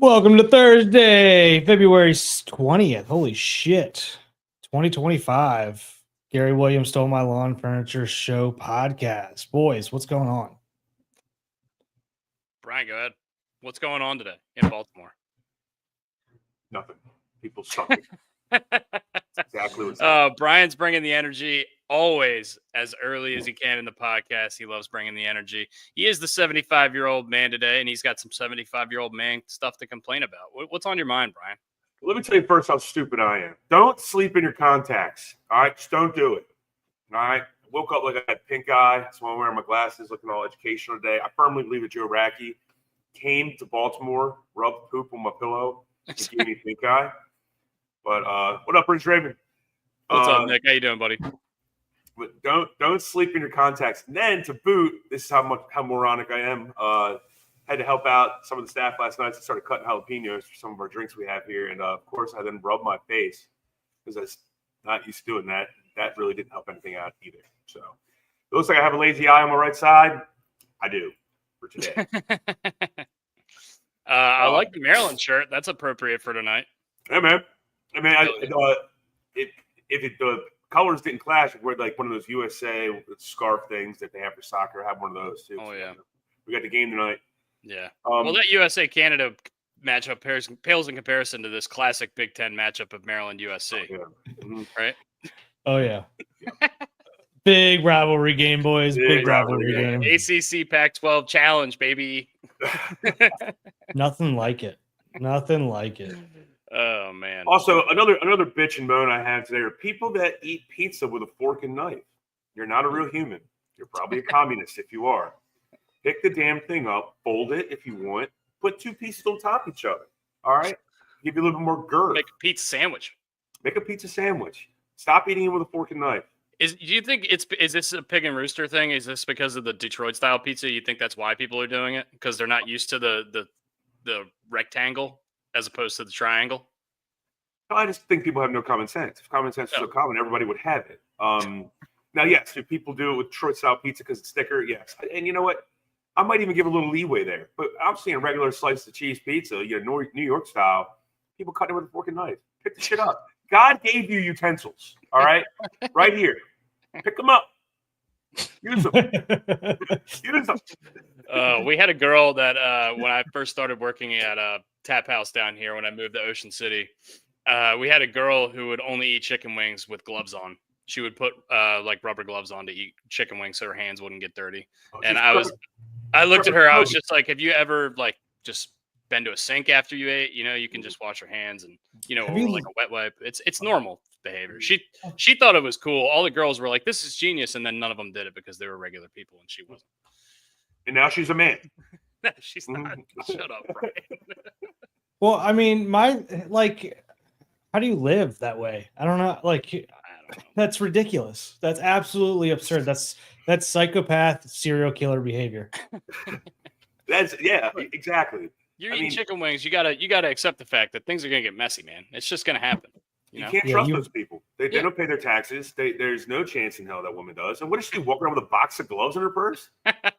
Welcome to Thursday, February 20th. Holy shit. 2025. Gary Williams Stole My Lawn Furniture Show podcast. Boys, what's going on? Brian, go ahead. What's going on today in Baltimore? Nothing. People suck. Exactly what's Brian's bringing the energy always as early as he can in the podcast. He loves bringing the energy. He is the 75-year-old man today, and he's got some 75-year-old man stuff to complain about. What's on your mind, Brian? Let me tell you first how stupid I am. Don't sleep in your contacts. All right? Just don't do it. All right? I woke up like I had pink eye. That's why I'm wearing my glasses, looking all educational today. I firmly believe that Joe Racky came to Baltimore, rubbed poop on my pillow, and gave me pink eye. But what up, Rich Raven? What's up, Nick? How you doing, buddy? But don't sleep in your contacts. And then to boot, this is how moronic I am. Had to help out some of the staff last night. So I started cutting jalapenos for some of our drinks we have here, and of course I then rubbed my face because I was not used to doing that. That really didn't help anything out either. So it looks like I have a lazy eye on my right side. I do for today. I like the Maryland shirt. That's appropriate for tonight. Yeah, man. I mean, if the colors didn't clash, I'd wear like one of those USA scarf things that they have for soccer. I have one of those too. Oh, yeah. We got the game tonight. Yeah. Well, that USA-Canada matchup pales in comparison to this classic Big Ten matchup of Maryland-USC. Yeah. Mm-hmm. Right? Oh, yeah. Big rivalry game, boys. Big rivalry game. ACC Pac-12 challenge, baby. Nothing like it. Nothing like it. Oh, man. Also, another bitch and moan I have today are people that eat pizza with a fork and knife. You're not a real human. You're probably a communist if you are. Pick the damn thing up, fold it if you want, put two pieces on top of each other. All right? Give you a little bit more girth. Make a pizza sandwich. Make a pizza sandwich. Stop eating it with a fork and knife. Do you think is this a pig and rooster thing? Is this because of the Detroit style pizza? You think that's why people are doing it? Because they're not used to the rectangle as opposed to the triangle? No, I just think people have no common sense. If common sense was so common, everybody would have it. Now, yes, do people do it with Detroit style pizza because it's thicker? Yes. And you know what? I might even give a little leeway there. But I'm seeing regular slice of cheese pizza, New York style, people cutting it with a fork and knife. Pick the shit up. God gave you utensils, all right? Right here. Pick them up. Use them. Use them. We had a girl that when I first started working at a tap house down here when I moved to Ocean City, we had a girl who would only eat chicken wings with gloves on. She would put like rubber gloves on to eat chicken wings so her hands wouldn't get dirty. And I looked at her. I was just like, have you ever like just been to a sink after you ate? You can just wash your hands and or like a wet wipe. It's normal behavior. She thought it was cool. All the girls were like, this is genius, and then none of them did it because they were regular people and she wasn't. And now she's a man. No, she's not. Shut up, Brian. Well, I mean, how do you live that way? I don't know. That's ridiculous. That's absolutely absurd. That's psychopath serial killer behavior. Exactly. You're eating chicken wings. You gotta accept the fact that things are gonna get messy, man. It's just gonna happen. You can't trust those people. They don't pay their taxes. There's no chance in hell that woman does. And what does she do? Walk around with a box of gloves in her purse?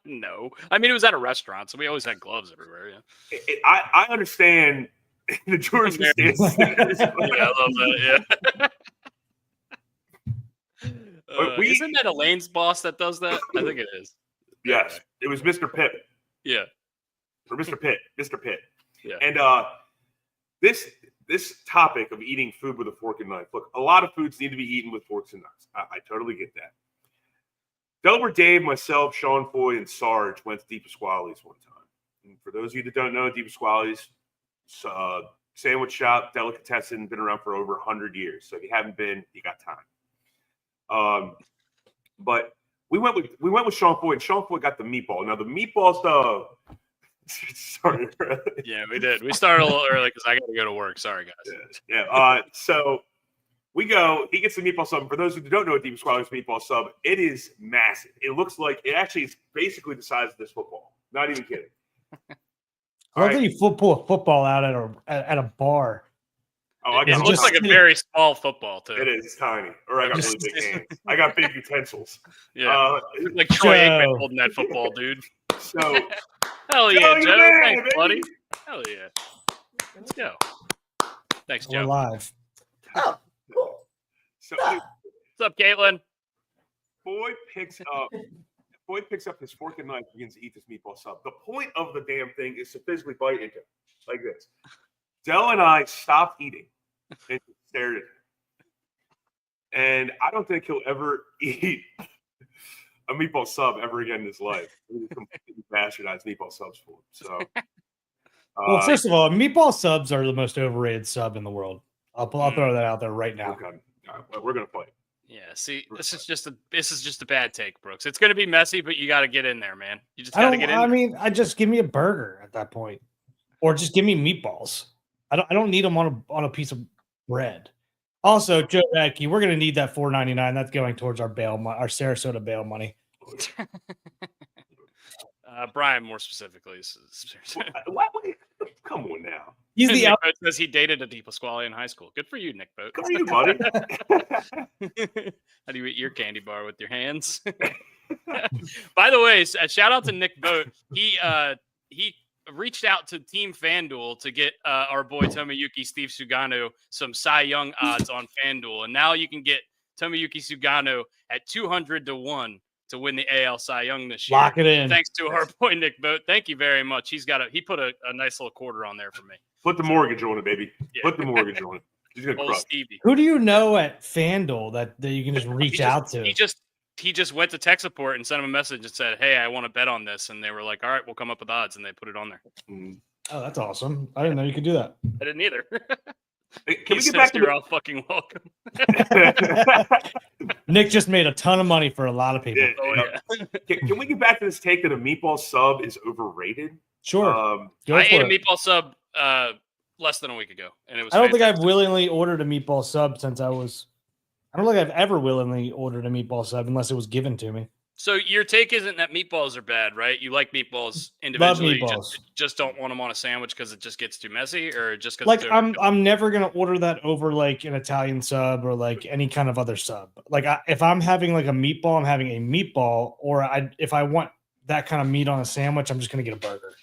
No. I mean, it was at a restaurant, so we always had gloves everywhere. Yeah. I understand the Georgia State. I love that. Yeah. Isn't that Elaine's boss that does that? I think it is. Yes, it was Mr. Pitt. Yeah, or Mr. Pitt. Yeah. And this topic of eating food with a fork and knife. Look, a lot of foods need to be eaten with forks and knives. I totally get that. Delaware Dave, myself, Sean Foy, and Sarge went to DePasquale's one time. And for those of you that don't know, DePasquale's sandwich shop, delicatessen, been around for over 100 years. So if you haven't been, you got time. But we went with Sean Foy, and Sean Foy got the meatball. Now the meatballs, sorry. Yeah, we did. We started a little early because I got to go to work. Sorry, guys. Yeah. So we go. He gets the meatball sub. For those who don't know what DePasquale's meatball sub, it is massive. It looks like it actually is basically the size of this football. Not even kidding. I love that you pull a football out at a bar. Oh, it looks like a very small football too. It is. It's tiny. Or I got really big hands. I got big utensils. Yeah, like Troy Aikman holding that football, dude. So, hell yeah, Joe! Thanks, buddy. Hell yeah. Let's go. Thanks, We're Joe. live. So What's up, Caitlin? Boyd picks up his fork and knife, begins to eat this meatball sub. The point of the damn thing is to physically bite into it, like this. Dell and I stopped eating and stared at him. And I don't think he'll ever eat a meatball sub ever again in his life. He completely bastardized meatball subs for him. So, Well, first of all, meatball subs are the most overrated sub in the world. I'll throw that out there right now. okay. All right, well, we're gonna fight. Yeah, see, this is just a bad take, Brooks. It's gonna be messy, but you got to get in there, man. You just got to get in. I mean, I just give me a burger at that point, or just give me meatballs. I don't need them on a piece of bread. Also, Joe Becky, we're gonna need that $4.99. That's going towards our our Sarasota bail money. Brian, more specifically, What? Come on now. He's the Nick Boat says he dated a DePasquale in high school. Good for you, Nick Boat. Good for you, buddy. How do you eat your candy bar with your hands? By the way, shout out to Nick Boat. He reached out to Team FanDuel to get our boy Tomoyuki Steve Sugano some Cy Young odds on FanDuel, and now you can get Tomoyuki Sugano at 200-1 to win the AL Cy Young this year. Lock it in. Thanks to our boy Nick Boat. Thank you very much. He put a nice little quarter on there for me. Put the mortgage on it, baby. Yeah. Put the mortgage on it. He's gonna Old crush. Stevie. Who do you know at FanDuel that you can just reach out to? He just went to tech support and sent him a message and said, "Hey, I want to bet on this," and they were like, "All right, we'll come up with odds," and they put it on there. Oh, that's awesome. I didn't know you could do that. I didn't either. Hey, can He we says get back to you're all fucking welcome. Nick just made a ton of money for a lot of people. Oh yeah. Can we get back to this take that a meatball sub is overrated? Sure. Go I ate for a it. meatball sub less than a week ago, and it was. I don't think I've fantastic. willingly ordered a meatball sub since I don't think I've ever willingly ordered a meatball sub unless it was given to me. So your take isn't that meatballs are bad, right? You like meatballs individually. Love You meatballs. just don't want them on a sandwich because it just gets too messy, or just because Like I'm never gonna order that over like an Italian sub or like any kind of other sub. Like if I'm having like a meatball, I'm having a meatball, or if I want that kind of meat on a sandwich, I'm just gonna get a burger.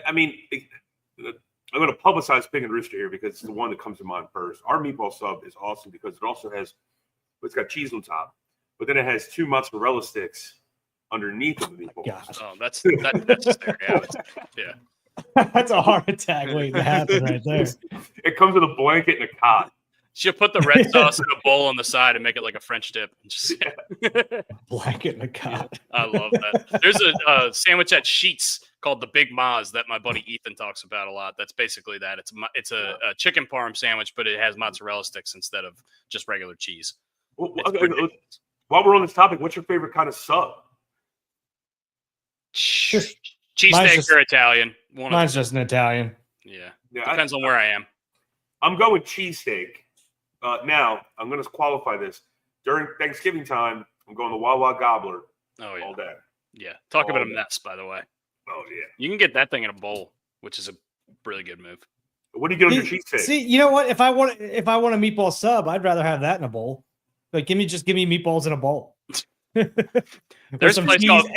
I mean, I'm going to publicize Pig and Rooster here because it's the one that comes to mind first. Our meatball sub is awesome because it also has, it's got cheese on top, but then it has 2 mozzarella sticks underneath of the meatballs. God. Oh, that's just their reality. Yeah. That's a heart attack waiting to happen right there. It comes with a blanket and a cot. She'll put the red sauce in a bowl on the side and make it like a French dip. Just, Blanket and a cot. I love that. There's a sandwich at Sheets called the Big Maz that my buddy Ethan talks about a lot. That's basically that. It's a chicken parm sandwich, but it has mozzarella sticks instead of just regular cheese. Well, It's okay, ridiculous. while we're on this topic, what's your favorite kind of sub? Mine's Cheesesteak just- or Italian. Mine's just an Italian. Yeah. Yeah, Depends on where I am. I'm going cheesesteak. Now, I'm going to qualify this. During Thanksgiving time, I'm going the Wawa Gobbler Oh yeah. all day. Yeah. Talk about a All day. mess, by the way. Oh, yeah. You can get that thing in a bowl, which is a really good move. What do you get on your cheesesteak? See, you know what? If I want a meatball sub, I'd rather have that in a bowl. Like, give me meatballs in a bowl. There's a place called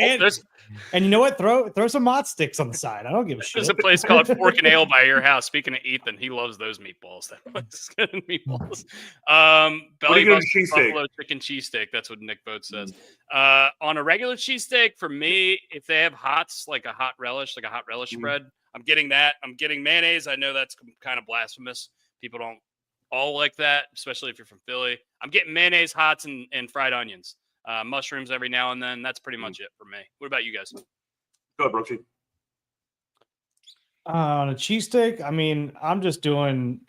and you know what? Throw some mott sticks on the side. I don't give a There's shit. a place called Fork and Ale by your house. Speaking of Ethan, he loves those meatballs. That was good meatballs. What do you get on Belly your cheesesteak? buffalo chicken cheesesteak. That's what Nick Boat says. On a regular cheesesteak, for me, if they have hots, like a hot relish spread, I'm getting that. I'm getting mayonnaise. I know that's kind of blasphemous. People don't all like that, especially if you're from Philly. I'm getting mayonnaise, hots, and fried onions. Mushrooms every now and then. That's pretty much it for me. What about you guys? Go ahead, Brooksy. On a cheesesteak, I mean, I'm just doing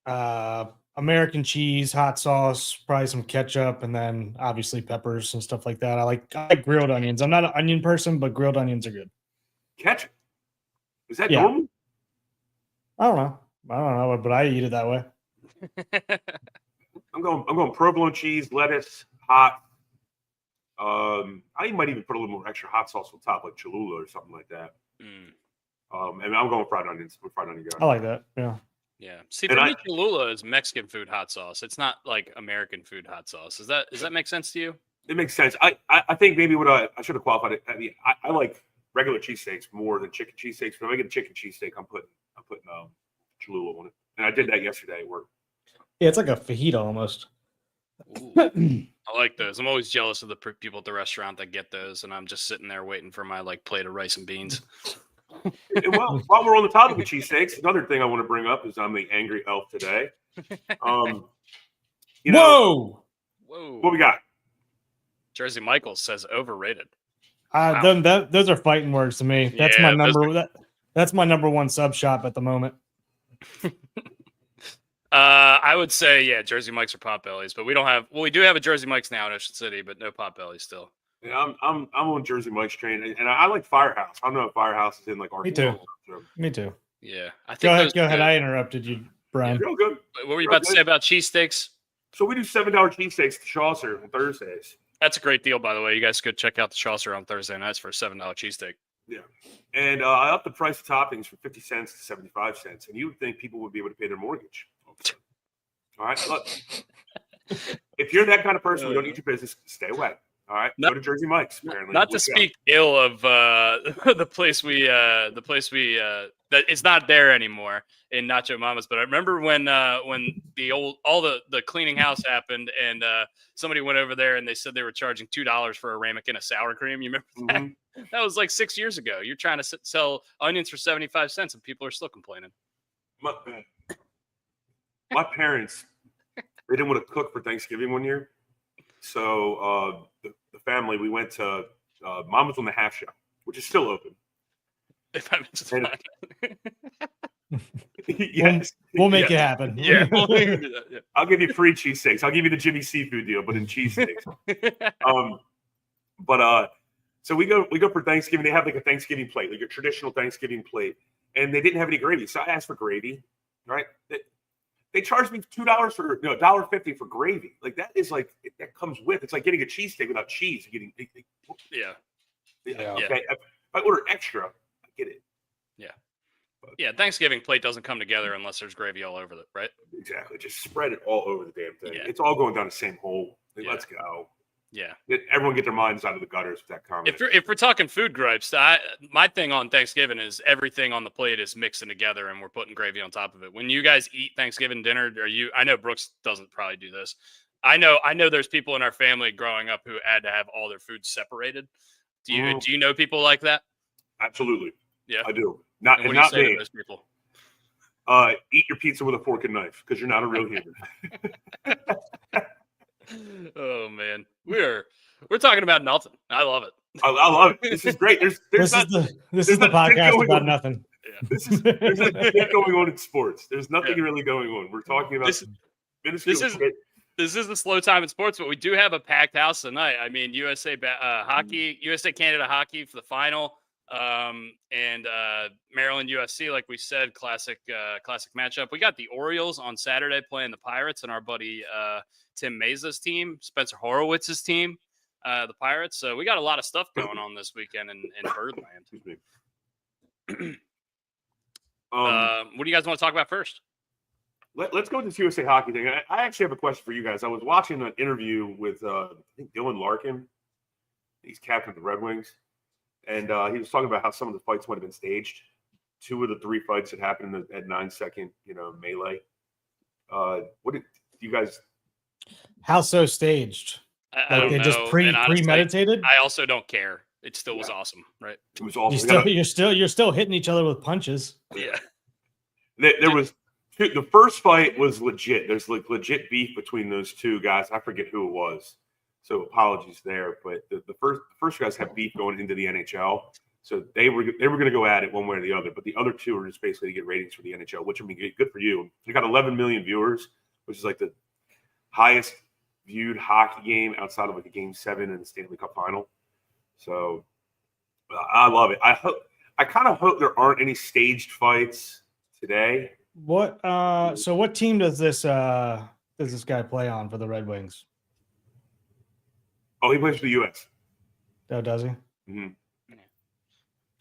American cheese, hot sauce, probably some ketchup, and then obviously peppers and stuff like that. I like grilled onions. I'm not an onion person, but grilled onions are good. Ketchup. Is that Yeah. normal? I don't know, but I eat it that way. I'm going provolone cheese, lettuce, hot. I might even put a little more extra hot sauce on top, like Cholula or something like that. And I'm going fried onions. With fried onion guy. I like that. Yeah. Yeah. See, And for me, Cholula is Mexican food hot sauce. It's not like American food hot sauce. Does that make sense to you? It makes sense. I think maybe what I should have qualified it. I mean, I like regular cheesesteaks more than chicken cheesesteaks. But if I get a chicken cheesesteak, I'm putting Cholula on it, and I did that yesterday at work. Yeah, it's like a fajita almost. Ooh, I like those. I'm always jealous of the people at the restaurant that get those, and I'm just sitting there waiting for my like plate of rice and beans. And while we're on the topic of cheesesteaks, another thing I want to bring up is I'm the angry elf today. You know, Whoa! what we got? Jersey Michaels says overrated. Those are fighting words to me. That's Yeah, my number. That's my number one sub shop at the moment. I would say, yeah, Jersey Mike's or Potbellies, but we don't have. Well, we do have a Jersey Mike's now in Ocean City, but no Potbellies still. Yeah, I'm on Jersey Mike's train, and I like Firehouse. I don't know if Firehouse is in like Arkansas. Me too. Yeah, I think. Go ahead. I interrupted you, Brian. Real good. What were you about to say about cheesesteaks? So we do $7 cheesesteaks to Chaucer on Thursdays. That's a great deal, by the way. You guys could check out the Chaucer on Thursday nights for a $7 cheesesteak. Yeah, and I upped the price of toppings from 50 cents to 75 cents, and you would think people would be able to pay their mortgage. All right, look. If you're that kind of person, we don't need your business. Stay away. All right, go to Jersey Mike's. Apparently, not to speak ill of the place that is not there anymore in Nacho Mama's, but I remember when the cleaning house happened and somebody went over there and they said they were charging $2 for a ramekin of sour cream. You remember that? Mm-hmm. That was like 6 years ago. You're trying to sell onions for 75 cents and people are still complaining. My parents, they didn't want to cook for Thanksgiving one year. So the family, we went to Mama's on the Half Shell, which is still open. If I'm just yes. We'll make it happen. Yeah. I'll give you free cheesesteaks. I'll give you the Jimmy Seafood deal, but in cheesesteaks. So we go for Thanksgiving. They have like a Thanksgiving plate, like a traditional Thanksgiving plate, and they didn't have any gravy. So I asked for gravy, right? They charged me $2 for $1.50 for gravy. Like that is like that comes with. It's like getting a cheesesteak without cheese. Yeah. Okay. If I order extra, I get it. Yeah. Yeah. Thanksgiving plate doesn't come together unless there's gravy all over it, right? Exactly. Just spread it all over the damn thing. Yeah. It's all going down the same hole. Let's go. Yeah. Everyone get their minds out of the gutters with that comment. If we're talking food gripes, my thing on Thanksgiving is everything on the plate is mixing together and we're putting gravy on top of it. When you guys eat Thanksgiving dinner, I know Brooks doesn't probably do this. I know there's people in our family growing up who had to have all their food separated. Do you know people like that? Absolutely. Yeah. I do. What do you say to those people? Eat your pizza with a fork and knife because you're not a real human. Oh man, we're talking about nothing. I love it. I love it. This is great. This is the podcast about nothing. Yeah. There's nothing going on in sports. There's nothing really going on. We're talking about this is the slow time in sports, but we do have a packed house tonight. I mean, USA hockey, USA Canada hockey for the final, and Maryland USC, like we said, classic matchup. We got the Orioles on Saturday playing the Pirates, and our buddy Tim Mesa's team, Spencer Horowitz's team, the Pirates. So we got a lot of stuff going on this weekend in Birdland. What do you guys want to talk about first? Let's go to this USA hockey thing. I actually have a question for you guys. I was watching an interview with I think Dylan Larkin. He's captain of the Red Wings. And he was talking about how some of the fights might have been staged. 2 of the 3 fights that happened at 9-second, melee. What did you guys? How so staged? I don't know. Just premeditated. I also don't care. It still was awesome, right? It was awesome. You're still hitting each other with punches. Yeah. There was the first fight was legit. There's like legit beef between those 2 guys. I forget who it was. So apologies there, but the first guys have beef going into the NHL, so they were going to go at it one way or the other. But the other 2 are just basically to get ratings for the NHL, which would be good for you. You got 11 million viewers, which is like the highest viewed hockey game outside of like a Game 7 in the Stanley Cup Final. So I love it. I kind of hope there aren't any staged fights today. What? So what team does this guy play on for the Red Wings? Oh, he plays for the U.S. Oh, does he? Mm-hmm.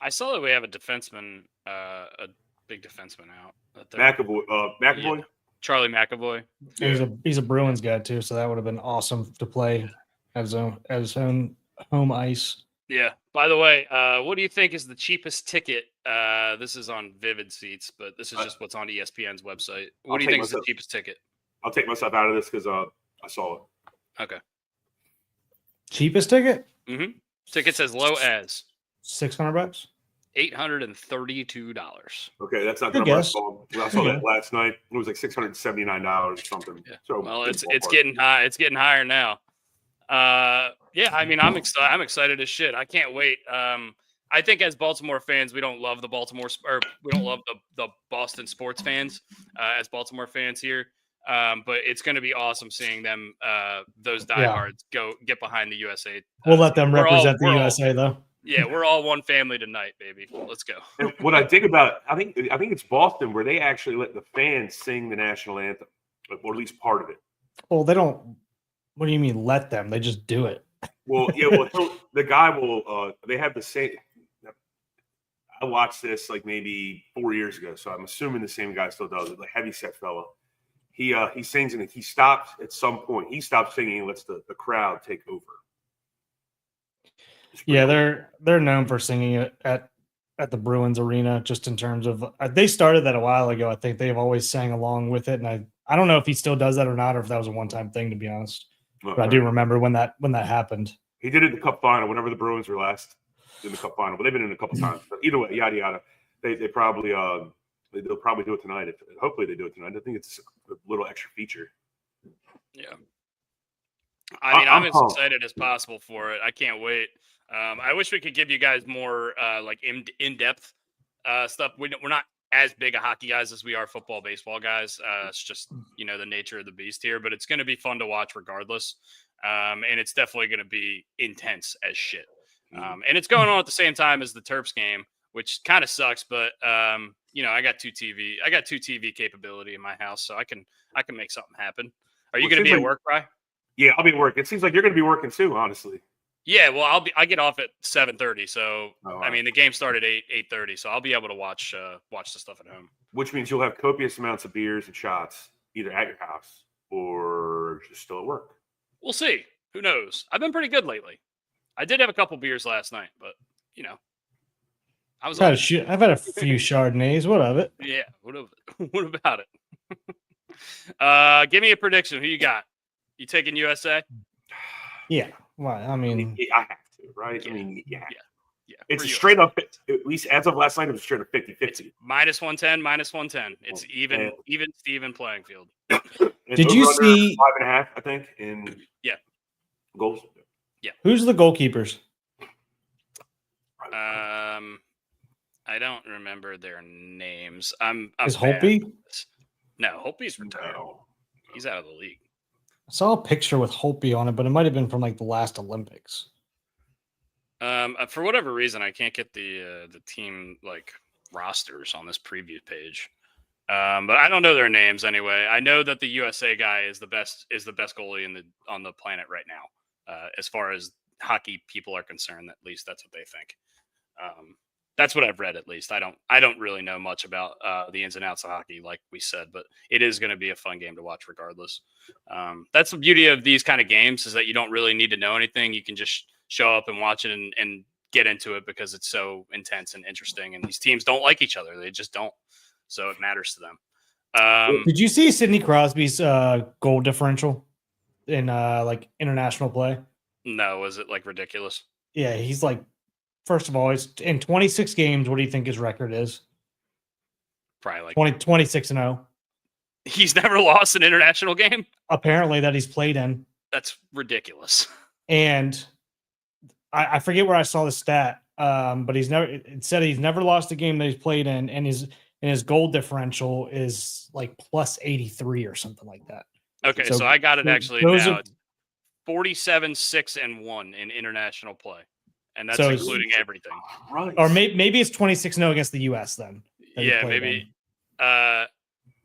I saw that we have a defenseman, a big defenseman out. McAvoy. Yeah. Charlie McAvoy. Yeah. He's a Bruins guy too, so that would have been awesome to play as his own home ice. Yeah. By the way, what do you think is the cheapest ticket? This is on Vivid Seats, but this is just what's on ESPN's website. What I'll do you take think is the myself- cheapest ticket? I'll take myself out of this because I saw it. Okay. Cheapest ticket? Mm-hmm. Tickets as low as $600. $832. Okay, that's not Good the number I guess. saw. I saw that last night. It was like $679 or something. Yeah. So Well, good it's ballpark. getting high. It's getting higher now. Yeah, I mean, I'm excited. I'm excited as shit. I can't wait. I think as Baltimore fans, we don't love the we don't love the Boston sports fans as Baltimore fans here. But it's going to be awesome seeing them, those diehards, go get behind the USA. We'll let them we're all- represent the we're all- USA, though. Yeah, we're all one family tonight, baby. Let's go. And what I dig about, I think it's Boston where they actually let the fans sing the national anthem, or at least part of it. Well, they don't. What do you mean let them? They just do it. Well, yeah, the guy will. They have the same. I watched this like maybe 4 years ago, so I'm assuming the same guy still does it. Like heavy set fellow. He sings and he stops at some point. He stops singing and lets the crowd take over. Yeah, they're known for singing it at the Bruins arena, just in terms of they started that a while ago. I think they've always sang along with it, and I don't know if he still does that or not, or if that was a one-time thing, to be honest. But I do remember when that happened. He did it in the Cup final whenever the Bruins were last in the Cup final, but they've been in a couple times. But either way, yada yada. They probably they'll probably do it tonight. Hopefully they do it tonight. I think it's a little extra feature. Yeah. I mean, I'm as pumped. excited as possible for it. I can't wait. I wish we could give you guys more like in-depth stuff. We're not as big a hockey guys as we are football, baseball guys. It's just, the nature of the beast here, but it's going to be fun to watch regardless. And it's definitely going to be intense as shit. And it's going on at the same time as the Terps game, which kind of sucks, but I got two TV capability in my house, so I can make something happen. Are you going to be at work, Bri? Yeah, I'll be at work. It seems like you're going to be working too, honestly. Yeah, well, I get off at 7:30, so Oh, I mean the game started at 8:30, so I'll be able to watch the stuff at home. Which means you'll have copious amounts of beers and shots either at your house or just still at work. We'll see. Who knows? I've been pretty good lately. I did have a couple beers last night, but I was. I've had a few Chardonnays. What of it? Yeah. What about it? Give me a prediction. Who you got? You taking USA? Yeah. Well, I mean, I have to, right? Yeah. I mean, yeah. Yeah. It's for a you. straight up, at least as of last night, it was straight up 50-50. minus 110. It's And- even Steven playing field. And Did you over-under see- 5.5, I think, in goals? who's the goalkeepers? I don't remember their names. I'm Is bad Holtby? at this. No, Holtby's retired. No. He's out of the league. I saw a picture with Holtby on it, but it might have been from like the last Olympics. For whatever reason, I can't get the team like rosters on this preview page. But I don't know their names anyway. I know that the USA guy is the best goalie on the planet right now, as far as hockey people are concerned. At least that's what they think. That's what I've read. At least I don't really know much about the ins and outs of hockey, like we said. But it is going to be a fun game to watch, regardless. That's the beauty of these kind of games, is that you don't really need to know anything. You can just show up and watch it and get into it because it's so intense and interesting. And these teams don't like each other; they just don't. So it matters to them. Did you see Sidney Crosby's goal differential in like international play? No, was it like ridiculous? Yeah, he's like, first of all, he's in 26 games. What do you think his record is? Probably like 26-0. He's never lost an international game. Apparently, that he's played in. That's ridiculous. And I forget where I saw the stat, but it said he's never lost a game that he's played in, and his goal differential is like plus 83 or something like that. Okay, So so I got it actually those now. are- It's 47-6-1 in international play, and that's So it's- including everything. Right. Or maybe it's 26-0 against the U.S. then. that he Yeah, played maybe. in.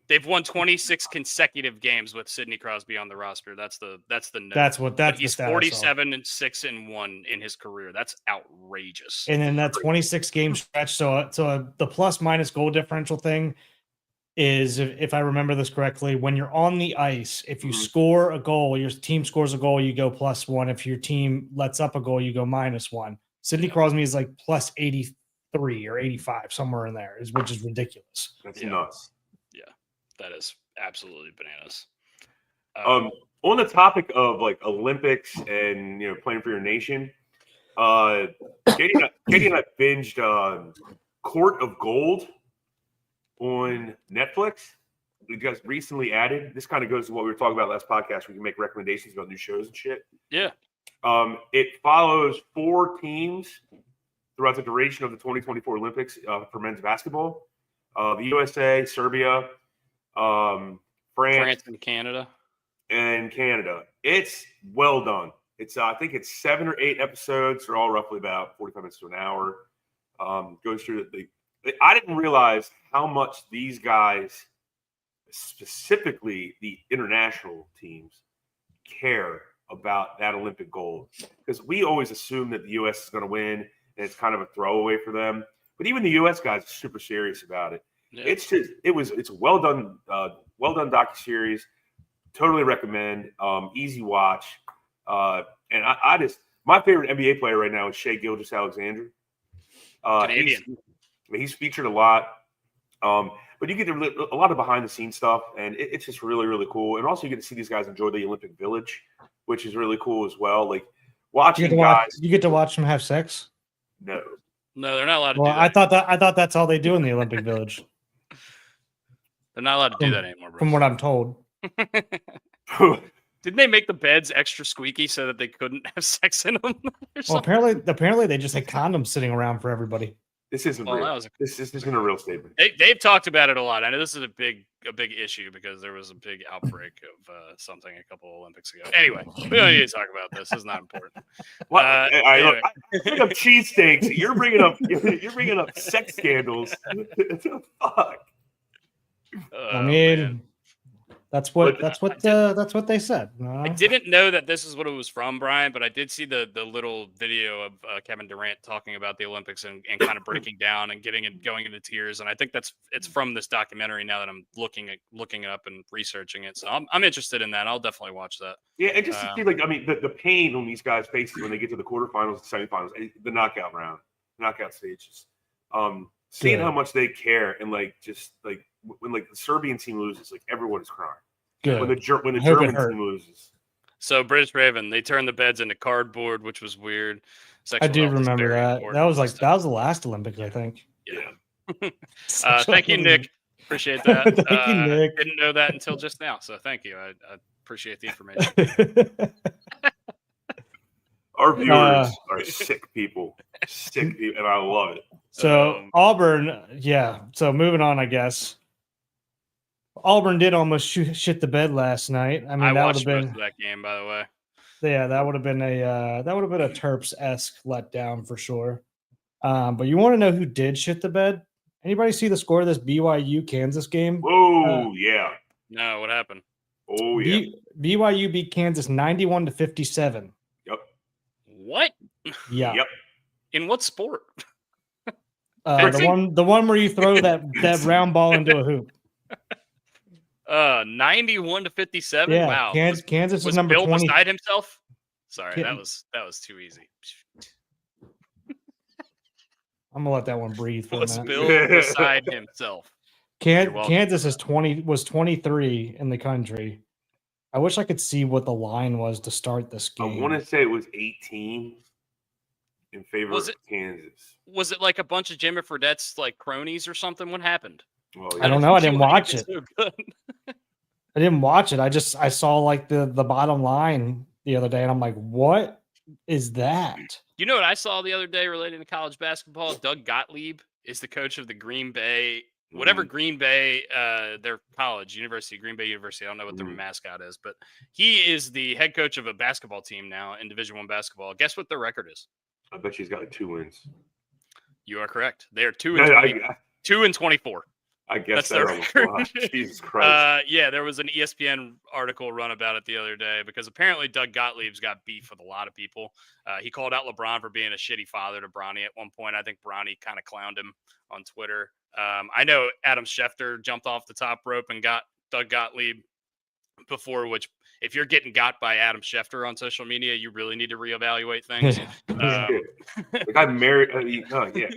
They've won 26 consecutive games with Sidney Crosby on the roster. That's the note. That's But the he's stat I saw. 47-6-1 in his career. That's outrageous. And then that 26 game stretch. So the plus minus goal differential thing is, if I remember this correctly, when you're on the ice, if you Mhm. score a goal, your team scores a goal, you go +1. If your team lets up a goal, you go -1. Sidney Crosby is like plus 83 or 85, somewhere in there, which is ridiculous. That's Yeah. nuts. That is absolutely bananas. On the topic of like Olympics and playing for your nation, Katie and I binged Court of Gold on Netflix. You guys recently added. This kind of goes to what we were talking about last podcast. We can make recommendations about new shows and shit. Yeah. It follows 4 teams throughout the duration of the 2024 Olympics for men's basketball. The USA, Serbia, France, and Canada. It's well done. It's I think it's 7 or 8 episodes. They're all roughly about 45 minutes to an hour. Goes through I didn't realize how much these guys, specifically the international teams, care about that Olympic gold, because we always assume that the U.S. is going to win and it's kind of a throwaway for them. But even the U.S. guys are super serious about it. Yeah. It's a well done docuseries. Totally recommend. Easy watch. And I just, my favorite NBA player right now is Shai Gilgeous-Alexander. Canadian. He's featured a lot. But you get a lot of behind the scenes stuff, and it's just really, really cool. And also you get to see these guys enjoy the Olympic Village, which is really cool as well. Like watching guys. You get to watch them have sex? No, they're not allowed to do that. I thought that's all they do in the Olympic Village. They're not allowed to do that anymore, bro. From what I'm told. Didn't they make the beds extra squeaky so that they couldn't have sex in them? Well, apparently they just had condoms sitting around for everybody. This isn't real. This isn't a real statement. They've talked about it a lot. I know this is a big ig issue because there was a big outbreak of something a couple of Olympics ago. Anyway, we don't need to talk about this. It's not important. Well, anyway. I bring up cheesesteaks. You're bringing up sex scandals. Fuck. I mean. Man. That's what they said. I didn't know that this is what it was from, Brian, but I did see the little video of Kevin Durant talking about the Olympics and kind of breaking down and going into tears. And I think it's from this documentary now that I'm looking it up and researching it. So I'm interested in that. I'll definitely watch that. Yeah, and just to see the pain on these guys' faces when they get to the quarterfinals and semifinals, the knockout stages. Seeing how much they care and when the Serbian team loses, everyone is crying. Good. When the German team loses. So British Raven, they turned the beds into cardboard, which was weird. I do remember that. That was the last Olympics, I think. Yeah. Thank you, Nick. Appreciate that. Thank you, Nick. Didn't know that until just now, so thank you. I appreciate the information. Our viewers are sick people, and I love it. So Auburn, yeah. So moving on, I guess. Auburn did almost shit the bed last night. I mean, that would have been most of that game, by the way. Yeah, that would have been a Terps-esque letdown for sure. But you want to know who did shit the bed? Anybody see the score of this BYU Kansas game? Whoa, yeah. No, what happened? Oh yeah. BYU beat Kansas 91-57. Yep. What? Yeah. Yep. In what sport? The one where you throw that round ball into a hoop. 91-57. Yeah, wow. Kansas was is number Bill 20. Beside himself. Sorry, that was too easy. I'm gonna let that one breathe for a minute. Bill beside himself. Kansas was 23 in the country. I wish I could see what the line was to start this game. I want to say it was 18 in favor of Kansas. Was it like a bunch of Jimmy Fredette's cronies or something? What happened? Well, yeah. I don't know. I didn't watch it. So good. I didn't watch it. I saw the bottom line the other day, and I'm like, what is that? You know what I saw the other day relating to college basketball? Doug Gottlieb is the coach of the Green Bay, Green Bay, their college, Green Bay University. I don't know what their mascot is, but he is the head coach of a basketball team now in Division I basketball. Guess what their record is? I bet she's got 2 wins. You are correct. They are 2-24. I guess that's their record. Jesus Christ. Yeah, there was an ESPN article run about it the other day because apparently Doug Gottlieb's got beef with a lot of people. He called out LeBron for being a shitty father to Bronny at one point. I think Bronny kind of clowned him on Twitter. I know Adam Schefter jumped off the top rope and got Doug Gottlieb before, which if you're getting got by Adam Schefter on social media, you really need to reevaluate things. The guy married. Yeah.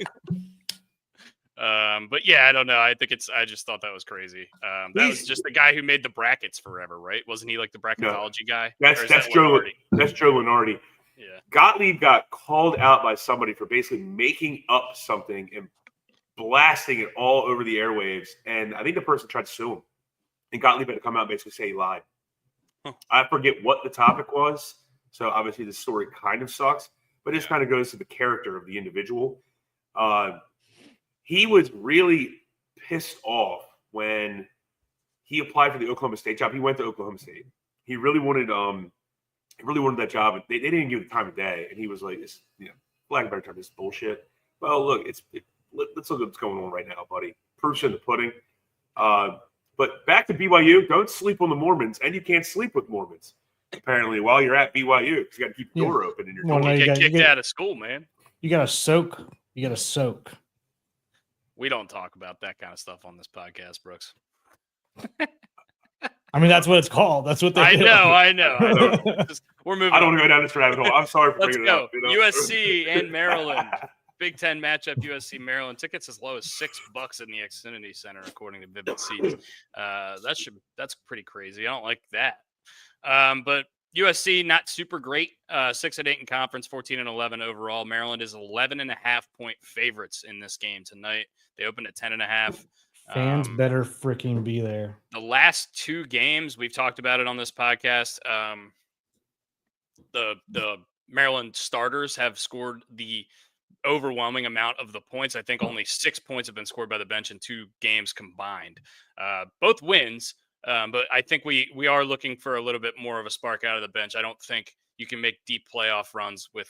But yeah, I don't know. I just thought that was crazy. That was just the guy who made the brackets forever, right? Wasn't he like the bracketology guy? That's Joe. That's Joe Lenardi. Yeah. Gottlieb got called out by somebody for basically making up something and blasting it all over the airwaves. And I think the person tried to sue him. And Gottlieb had to come out and basically say he lied. Huh. I forget what the topic was. So obviously the story kind of sucks, but it just kind of goes to the character of the individual. He was really pissed off when he applied for the Oklahoma State job. He went to Oklahoma State. He really wanted that job. They didn't give the time of day, and he was like, "This, lack of a better term, this bullshit." Well, look, let's look at what's going on right now, buddy. Proof's in the pudding. But back to BYU. Don't sleep on the Mormons, and you can't sleep with Mormons apparently while you're at BYU because you got to keep the door open in your door. You get kicked out of school, man. You got to soak. You got to soak. We don't talk about that kind of stuff on this podcast, Brooks. I mean, that's what it's called. That's what they I do. know. We're moving. I don't want to go down this rabbit hole. I'm sorry for Let's bringing go. it up. USC and Maryland. Big Ten matchup, USC Maryland. Tickets as low as $6 in the Xfinity Center, according to Vivid Seats. That's pretty crazy. I don't like that. But USC not super great. 6-8 in conference, 14-11 overall. Maryland is 11.5-point favorites in this game tonight. They opened at 10.5. Fans better freaking be there. The last two games, we've talked about it on this podcast. The Maryland starters have scored the overwhelming amount of the points. I think only 6 points have been scored by the bench in 2 games combined. Both wins, but I think we are looking for a little bit more of a spark out of the bench. I don't think you can make deep playoff runs with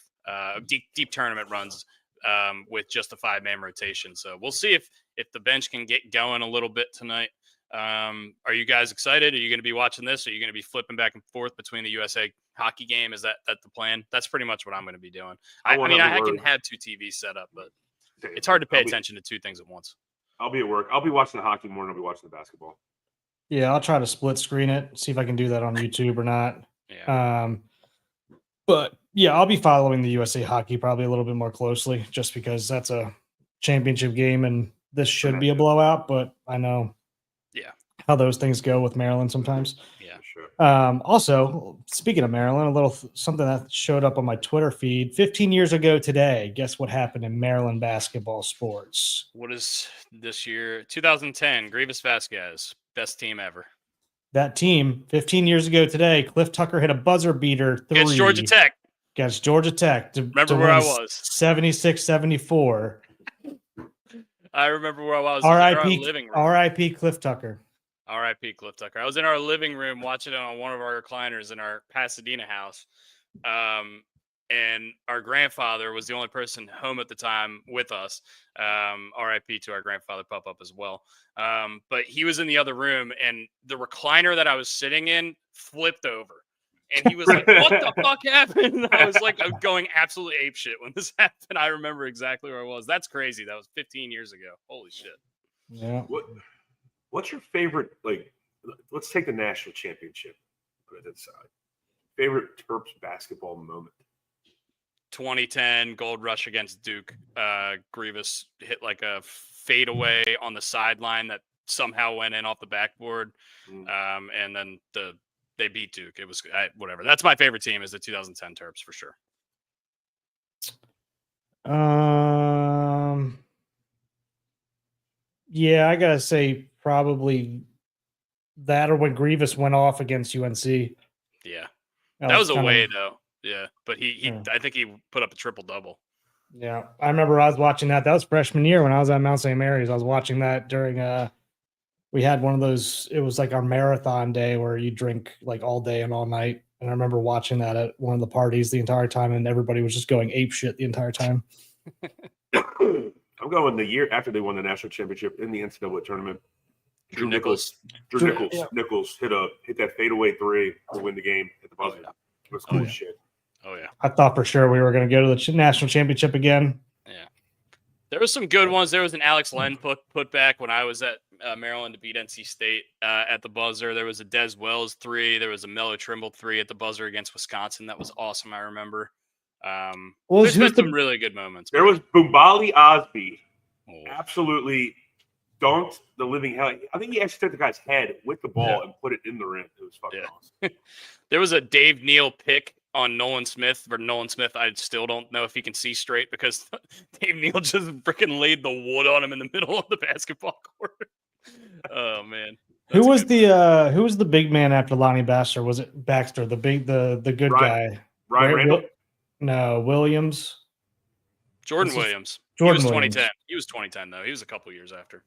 deep tournament runs with just a 5-man rotation. So we'll see if the bench can get going a little bit tonight. Are you guys excited? Are you going to be watching this? Are you going to be flipping back and forth between the USA hockey game? Is that the plan? That's pretty much what I'm going to be doing. I can have 2 TVs set up, but it's hard to pay attention to 2 things at once. I'll be at work. I'll be watching the hockey more than I'll be watching the basketball. Yeah, I'll try to split screen it, see if I can do that on YouTube or not. Yeah. But yeah, I'll be following the USA hockey probably a little bit more closely just because that's a championship game and this should be a blowout, but I know how those things go with Maryland sometimes. Yeah, sure. Also, speaking of Maryland, a little something that showed up on my Twitter feed 15 years ago today. Guess what happened in Maryland basketball sports? What is this year? 2010, Grievous Vasquez, best team ever. That team, 15 years ago today, Cliff Tucker hit a buzzer beater 3 against Georgia Tech. Against Georgia Tech. Remember where I was? 76-74. I remember where I was. R.I.P. Cliff Tucker. R.I.P. Cliff Tucker. I was in our living room watching it on one of our recliners in our Pasadena house. And our grandfather was the only person home at the time with us. R.I.P. to our grandfather, Pop Up as well. But he was in the other room, and the recliner that I was sitting in flipped over. And he was like, what the fuck happened? And I was like, I'm going absolutely apeshit when this happened. I remember exactly where I was. That's crazy. That was 15 years ago. Holy shit. Yeah. What's your favorite, let's take the national championship, put it aside. Favorite Terps basketball moment? 2010 Gold Rush against Duke. Grievous hit like a fadeaway on the sideline that somehow went in off the backboard. And then they beat Duke. It was whatever. That's my favorite team is the 2010 Terps for sure. Yeah, I gotta say probably that or when Grievous went off against UNC. Yeah, that was away though. Yeah, but I think he put up a triple-double. Yeah, I remember I was watching that. That was freshman year when I was at Mount St. Mary's. I was watching that during we had one of those, it was like our marathon day where you drink like all day and all night. And I remember watching that at one of the parties the entire time, and everybody was just going ape shit the entire time. I'm going the year after they won the national championship in the NCAA tournament. Drew Nichols hit that fadeaway 3 to win the game at the buzzer. It was cool as shit. Oh yeah. I thought for sure we were going to go to the national championship again. Yeah. There was some good ones. There was an Alex Len put back when I was at Maryland to beat NC State at the buzzer. There was a Des Wells 3. There was a Mello Trimble 3 at the buzzer against Wisconsin. That was awesome. I remember. There's been some really good moments. There was Bumbali Osby. Oh. Absolutely dunked the living hell. I think he actually took the guy's head with the ball and put it in the rim. It was fucking awesome. There was a Dave Neal pick on Nolan Smith. For Nolan Smith, I still don't know if he can see straight because Dave Neal just freaking laid the wood on him in the middle of the basketball court. Oh man. Who was the big man after Lonnie Baxter? Was it Baxter, the good guy? Ryan Randall? No, Williams. Jordan Williams. Jordan he was Williams. 2010. He was 2010 though. He was a couple years after.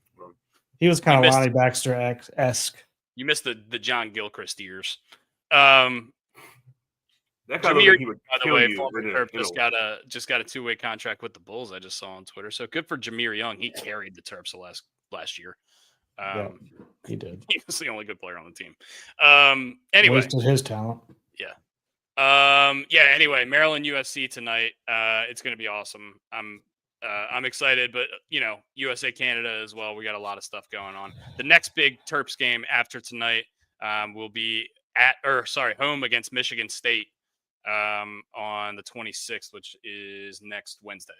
He was kind of Lonnie Baxter-esque. You missed the John Gilchrist years. That guy Jameer, he would by the kill way, you former in a- Terp in a- just got a 2-way contract with the Bulls. I just saw on Twitter. So good for Jameer Young. He carried the Terps last year. Yeah, he did. He was the only good player on the team. Anyway, wasted his talent. Anyway, Maryland USC tonight. It's going to be awesome. I'm excited, but USA Canada as well. We got a lot of stuff going on. The next big Terps game after tonight will be home against Michigan State on the 26th, which is next Wednesday.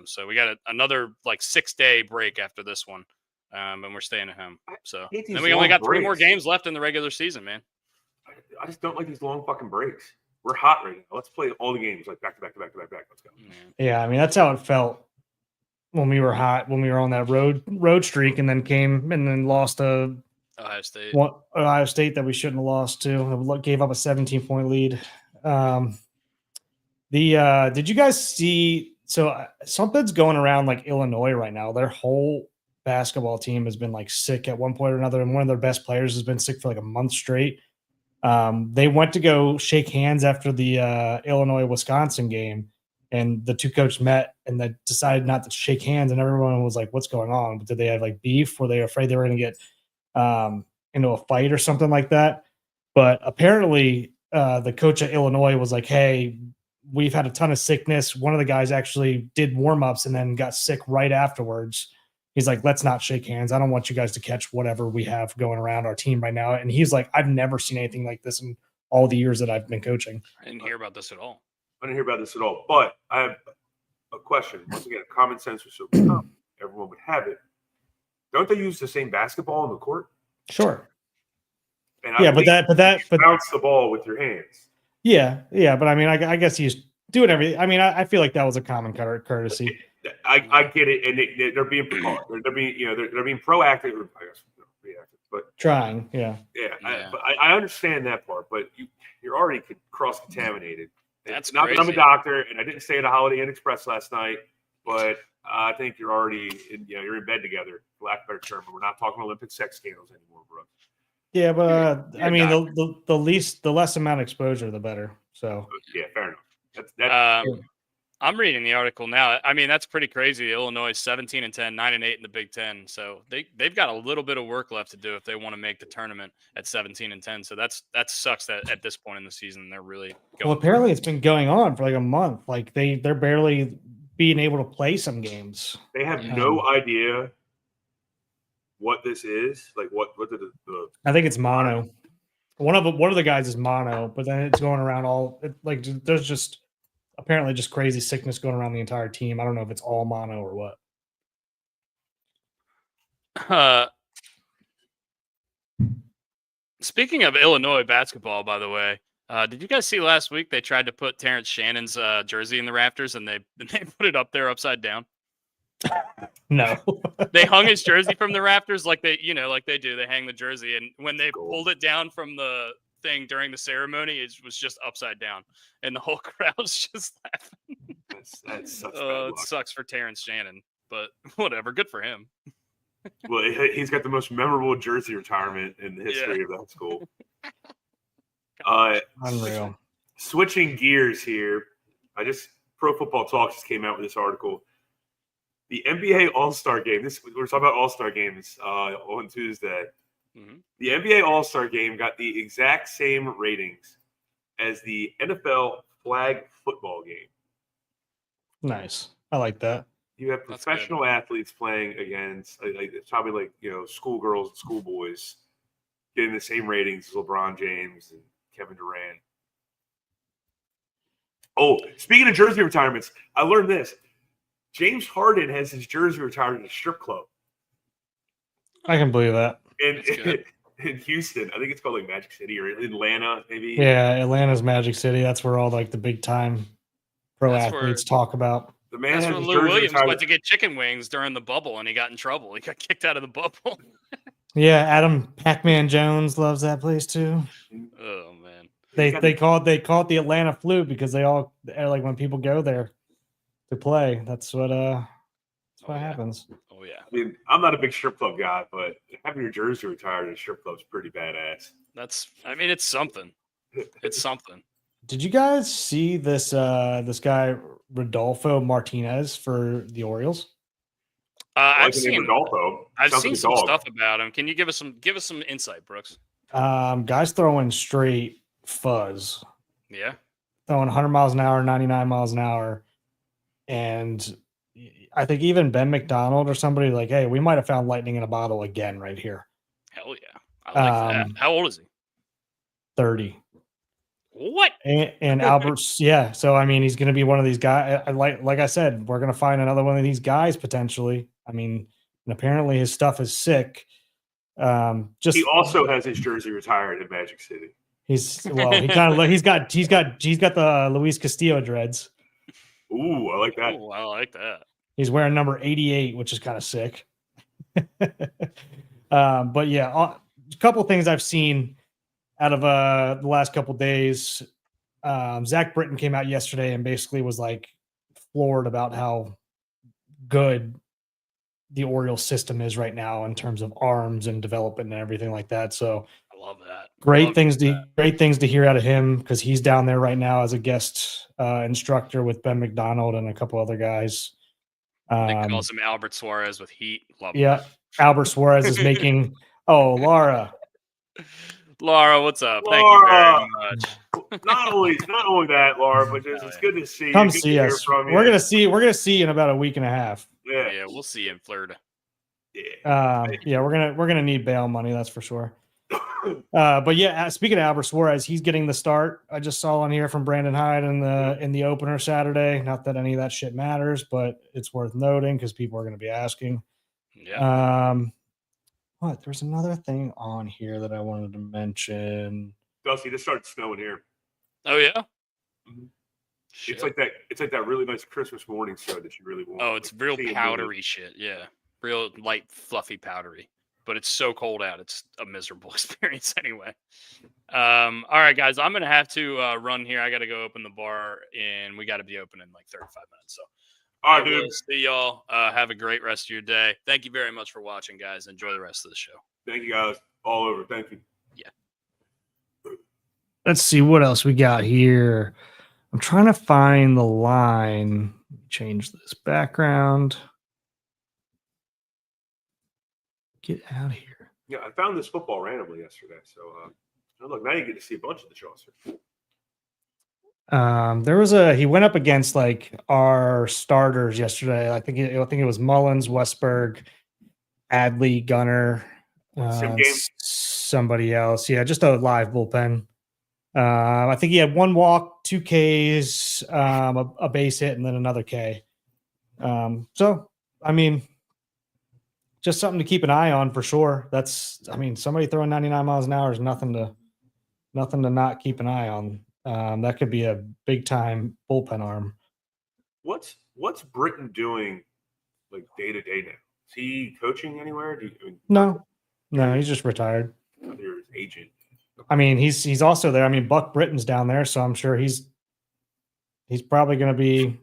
So we got another 6-day break after this one, and we're staying at home. So then we only got 3 more games left in the regular season, man. I just don't like these long fucking breaks. We're hot right now. Let's play all the games back to back. Let's go. Yeah, I mean that's how it felt when we were hot, when we were on that road streak, and then lost to Ohio State that we shouldn't have lost to. Gave up a 17-point lead. Did you guys see? So something's going around Illinois right now. Their whole basketball team has been sick at one point or another, and one of their best players has been sick for a month straight. They went to go shake hands after the Illinois-Wisconsin game, and the two coaches met and they decided not to shake hands, and everyone was like, what's going on? Did they have beef? Were they afraid they were going to get into a fight or something like that? But apparently the coach at Illinois was like, hey, we've had a ton of sickness. One of the guys actually did warm-ups and then got sick right afterwards. He's like, let's not shake hands. I don't want you guys to catch whatever we have going around our team right now. And he's like, I've never seen anything like this in all the years that I've been coaching. I didn't hear about this at all. But I have a question. Once again, common sense was so common. Everyone would have it. Don't they use the same basketball on the court? Sure. And but bounce the ball with your hands. Yeah. But I mean, I guess he's doing everything. I mean, I feel like that was a common courtesy. I get it, and they're being they're being proactive. I guess reactive, but trying, yeah. I understand that part, but you're already cross contaminated. That's not crazy. that I'm a doctor, and I didn't stay at a Holiday Inn Express last night, but I think you're already you're in bed together, for lack of a better term. We're not talking Olympic sex scandals anymore, bro. Yeah, but I mean, the less amount of exposure, the better. So yeah, fair enough. I'm reading the article now. I mean, that's pretty crazy. Illinois 17-10, 9-8 in the Big Ten. So they've got a little bit of work left to do if they want to make the tournament at 17-10. So that sucks that at this point in the season they're really going. Well, apparently it's been going on for a month. They're barely being able to play some games. They have no idea what this is. What the I think it's mono. One of the guys is mono, but then it's going around there's just apparently just crazy sickness going around the entire team. I don't know if it's all mono or what. Speaking of Illinois basketball, by the way, did you guys see last week they tried to put Terrence Shannon's jersey in the rafters and they put it up there upside down? No. They hung his jersey from the rafters like they do. They hang the jersey, and when they pulled it down from the thing during the ceremony, it was just upside down, and the whole crowd was just laughing. That's such bad It luck. sucks for Terrence Shannon, but whatever. Good for him. Well, he's got the most memorable jersey retirement in the history of that school. Unreal. Switching gears here, Pro Football Talk just came out with this article. The NBA All-Star Game. We're talking about All-Star games on Tuesday. Mm-hmm. The NBA All-Star Game got the exact same ratings as the NFL flag football game. Nice. I like that. You have That's professional athletes playing against, it's probably like, schoolgirls and schoolboys getting the same ratings as LeBron James and Kevin Durant. Oh, speaking of jersey retirements, I learned this. James Harden has his jersey retired at a strip club I can believe that. That's good. in Houston. I think it's called like Magic City or Atlanta, maybe. Yeah, Atlanta's Magic City. That's where all like the big time pro That's where- athletes talk about. The man That's has where his Lou jersey Williams retired. went to get chicken wings during the bubble, and he got in trouble. He got kicked out of the bubble. Yeah, Adam Pac-Man Jones loves that place too. Oh man. They call it the Atlanta flu because they all like when people go there to play. That's what yeah. happens. Oh yeah. I mean, I'm not a big strip club guy, but having your jersey retired at a strip club is pretty badass. It's something. It's something. Did you guys see this this guy Rodolfo Martinez for the Orioles? I've the name seen Rodolfo. I've Sounds seen like a some dog. stuff about him. Can you give us some insight, Brooks? Guys throwing straight fuzz, Yeah. throwing 100 miles an hour, 99 miles an hour, and I think even Ben McDonald or somebody like, hey, we might have found lightning in a bottle again right here. Hell yeah. I like that. How old is he? 30. What? And Albert's, yeah. So I mean, he's going to be one of these guys. Like I said, we're going to find another one of these guys potentially. I mean, and apparently his stuff is sick. He also has his jersey retired in Magic City. He's got the Luis Castillo dreads. Ooh, I like that. Ooh, I like that. He's wearing number 88, which is kind of sick. But yeah, a couple things I've seen out of the last couple days. Zach Britton came out yesterday and basically was like floored about how good the Orioles system is right now in terms of arms and development and everything like that. So I love that. great things to hear out of him because he's down there right now as a guest instructor with Ben McDonald and a couple other guys. They call him Albert Suarez with heat. Love Yeah, him. Albert Suarez is making. Oh, Laura, what's up? Thank you very much. Not only that, Laura, but just it's good to see you. come Good to see hear us. from you. We're gonna see you in about a week and a half. Yeah. Yeah, we'll see you in Florida. Yeah, we're gonna need bail money, that's for sure. But yeah, speaking of Albert Suarez, he's getting the start. I just saw on here from Brandon Hyde in the opener Saturday. Not that any of that shit matters, but it's worth noting because people are going to be asking. Yeah. What? There's another thing on here that I wanted to mention. Dusty, it just started snowing here. Oh yeah. Mhm. Shit. It's like that really nice Christmas morning snow that you really want. Oh, it's Like, real see it powdery shit. Yeah, real light, fluffy, powdery. But it's so cold out; it's a miserable experience anyway. All right, guys, I'm gonna have to run here. I got to go open the bar, and we got to be open in like 35 minutes. So, All right, I will dude. see y'all. Have a great rest of your day. Thank you very much for watching, guys. Enjoy the rest of the show. Thank you guys. All over. Thank you. Let's see what else we got here. I'm trying to find the line. Change this background. Get out of here. Yeah, I found this football randomly yesterday. So, look, now you get to see a bunch of the Chaucer. He went up against like our starters yesterday. I think it was Mullins, Westberg, Adley, Gunner, Same game? somebody else. Yeah, just a live bullpen. I think he had one walk, 2 Ks, a base hit, and then another K. So I mean, just something to keep an eye on for sure. Somebody throwing 99 miles an hour is nothing to not keep an eye on. That could be a big time bullpen arm. What's Britton doing like day to day now? Is he coaching anywhere? No, he's just retired. There's his agent. I mean, he's also there. I mean, Buck Britton's down there, so I'm sure he's probably going to be.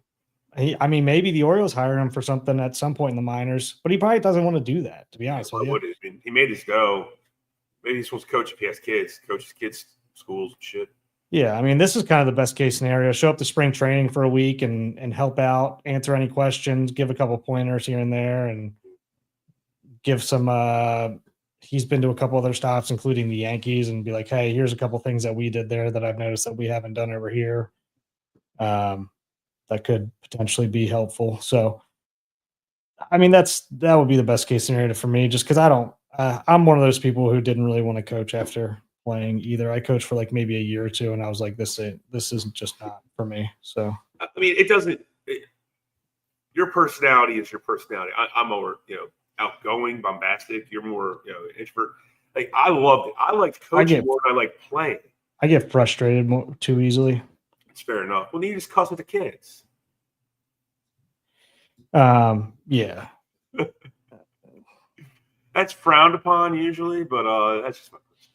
Maybe the Orioles hire him for something at some point in the minors, but he probably doesn't want to do that. To be honest with you, I mean, he made his go. Maybe he's supposed to coach if he has kids, coach his kids' schools and shit. Yeah, I mean, this is kind of the best case scenario. Show up to spring training for a week and help out, answer any questions, give a couple pointers here and there, and give some. He's been to a couple other stops, including the Yankees, and be like, "Hey, here's a couple things that we did there that I've noticed that we haven't done over here." That could potentially be helpful. So, I mean, that would be the best case scenario for me, just because I don't. I'm one of those people who didn't really want to coach after playing either. I coached for like maybe a year or two, and I was like, this isn't just not for me. So I mean, it doesn't. Your personality is your personality. I'm more, outgoing, bombastic. You're more, introvert. Like I loved it. I liked coaching more than I like playing. I get frustrated too easily. It's fair enough. Well, you just cuss with the kids. Yeah. That's frowned upon usually, but that's just my personality.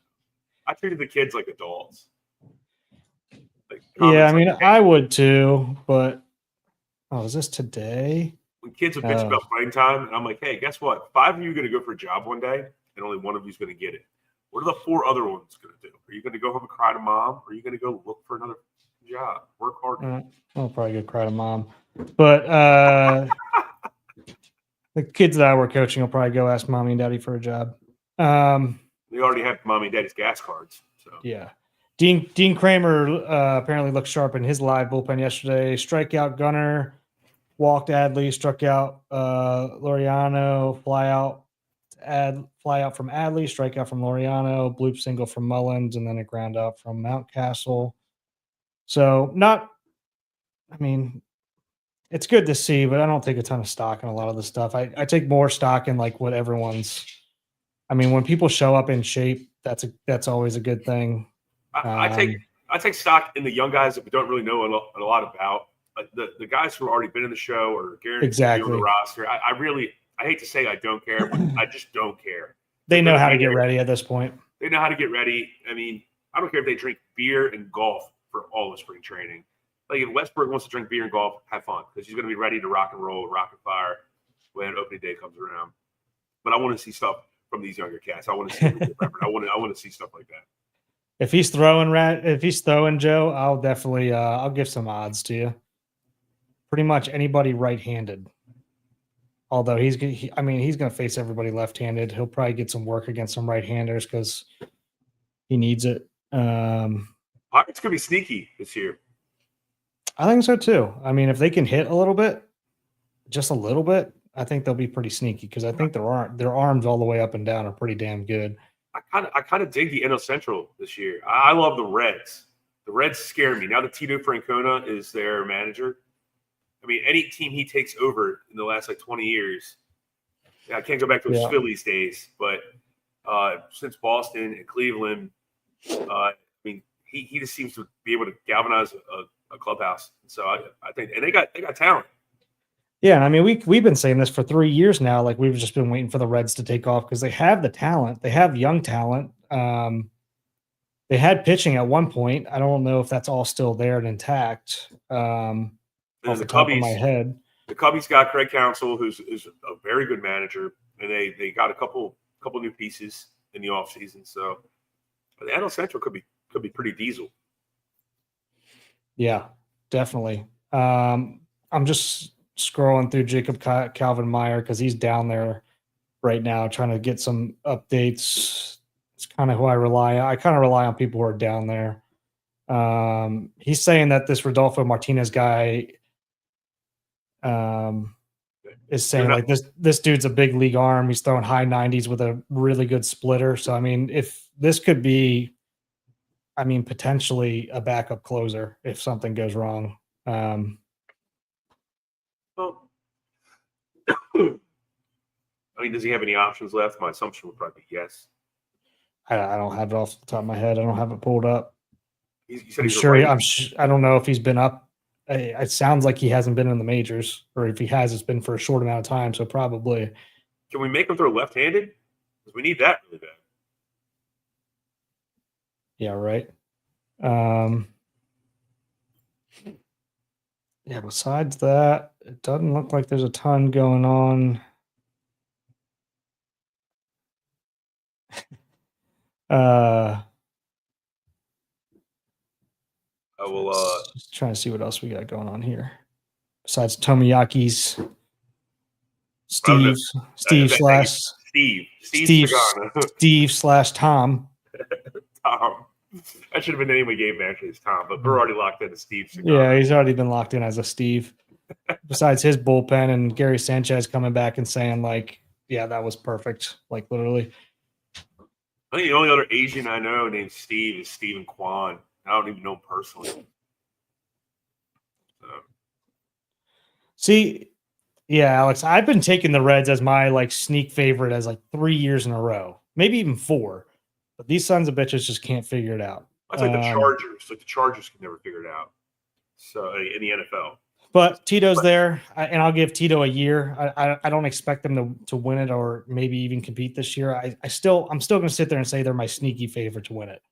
I treated the kids like adults. Yeah, I mean, I would too, but is this today? When kids would bitch about playing time, and I'm like, hey, guess what? 5 of you are going to go for a job one day, and only one of you is going to get it. What are the 4 other ones going to do? Are you going to go home and cry to mom, or are you going to go look for another job? Work hard. I'll probably go cry to mom. But the kids that I were coaching will probably go ask mommy and daddy for a job. They already have mommy and daddy's gas cards. So yeah. Dean Kramer apparently looked sharp in his live bullpen yesterday. Strikeout Gunner, walked Adley, struck out Laureano, fly out from Adley, strikeout from Laureano, bloop single from Mullins, and then a ground out from Mountcastle. So it's good to see, but I don't take a ton of stock in a lot of the stuff. I take more stock in like what everyone's. I mean, when people show up in shape, that's always a good thing. I take stock in the young guys that we don't really know a lot about. The guys who have already been in the show or guaranteed to be on the roster. I hate to say I don't care, but I just don't care. They know how to get ready at this point. They know how to get ready. I mean, I don't care if they drink beer and golf for all of spring training. Like if Westbrook wants to drink beer and golf, have fun because he's going to be ready to rock and roll, rock and fire when opening day comes around. But I want to see stuff from these younger cats. I want to see. I want to see stuff like that. If he's throwing Joe, I'll definitely I'll give some odds to you. Pretty much anybody right-handed. Although he's going to face everybody left-handed. He'll probably get some work against some right-handers because he needs it. Pirates could be sneaky this year. I think so too. I mean, if they can hit a little bit, just a little bit, I think they'll be pretty sneaky because I think their arms all the way up and down are pretty damn good. I kind of dig the NL Central this year. I love the Reds. The Reds scare me. Now that Tito Francona is their manager, I mean, any team he takes over in the last 20 years, I can't go back to his Phillies days, but since Boston and Cleveland, I mean, he just seems to be able to galvanize a clubhouse. So I think, and they got talent. Yeah, I mean, we've been saying this for 3 years now. Like we've just been waiting for the Reds to take off because they have the talent. They have young talent. They had pitching at one point. I don't know if that's all still there and intact. Off the top of my head, the Cubbies got Craig Counsell, who's a very good manager, and they got a couple new pieces in the offseason. So the NL Central could be pretty diesel. Yeah, definitely. I'm just scrolling through Jacob Calvin Meyer because he's down there right now trying to get some updates. It's kind of who I rely on. I kind of rely on people who are down there. He's saying that this Rodolfo Martinez guy is saying like this dude's a big league arm. He's throwing high 90s with a really good splitter. So, I mean, if this could be, potentially a backup closer if something goes wrong. Well, does he have any options left? My assumption would probably be yes. I don't have it off the top of my head. I don't have it pulled up. I'm sure. I don't know if he's been up. It sounds like he hasn't been in the majors, or if he has, it's been for a short amount of time. So probably. Can we make him throw left-handed? Because we need that really bad. Yeah. Right. Yeah. Besides that, it doesn't look like there's a ton going on. I will just trying to see what else we got going on here. Besides Tomiyaki's Steve / Tom. Tom. That should have been the name we gave him, actually. It's Tom, but we're already locked into Steve Sagana. Yeah, he's already been locked in as a Steve. besides his bullpen and Gary Sanchez coming back and saying like, yeah, that was perfect. Like literally. I think the only other Asian I know named Steve is Stephen Kwan. I don't even know him personally. So, See, yeah, Alex, I've been taking the Reds as my like sneak favorite as like 3 years in a row, maybe even 4. But these sons of bitches just can't figure it out. that's like the Chargers. Like the Chargers can never figure it out. So in the NFL. But Tito's there, and I'll give Tito a year. I don't expect them to win it or maybe even compete this year. I'm still going to sit there and say they're my sneaky favorite to win it,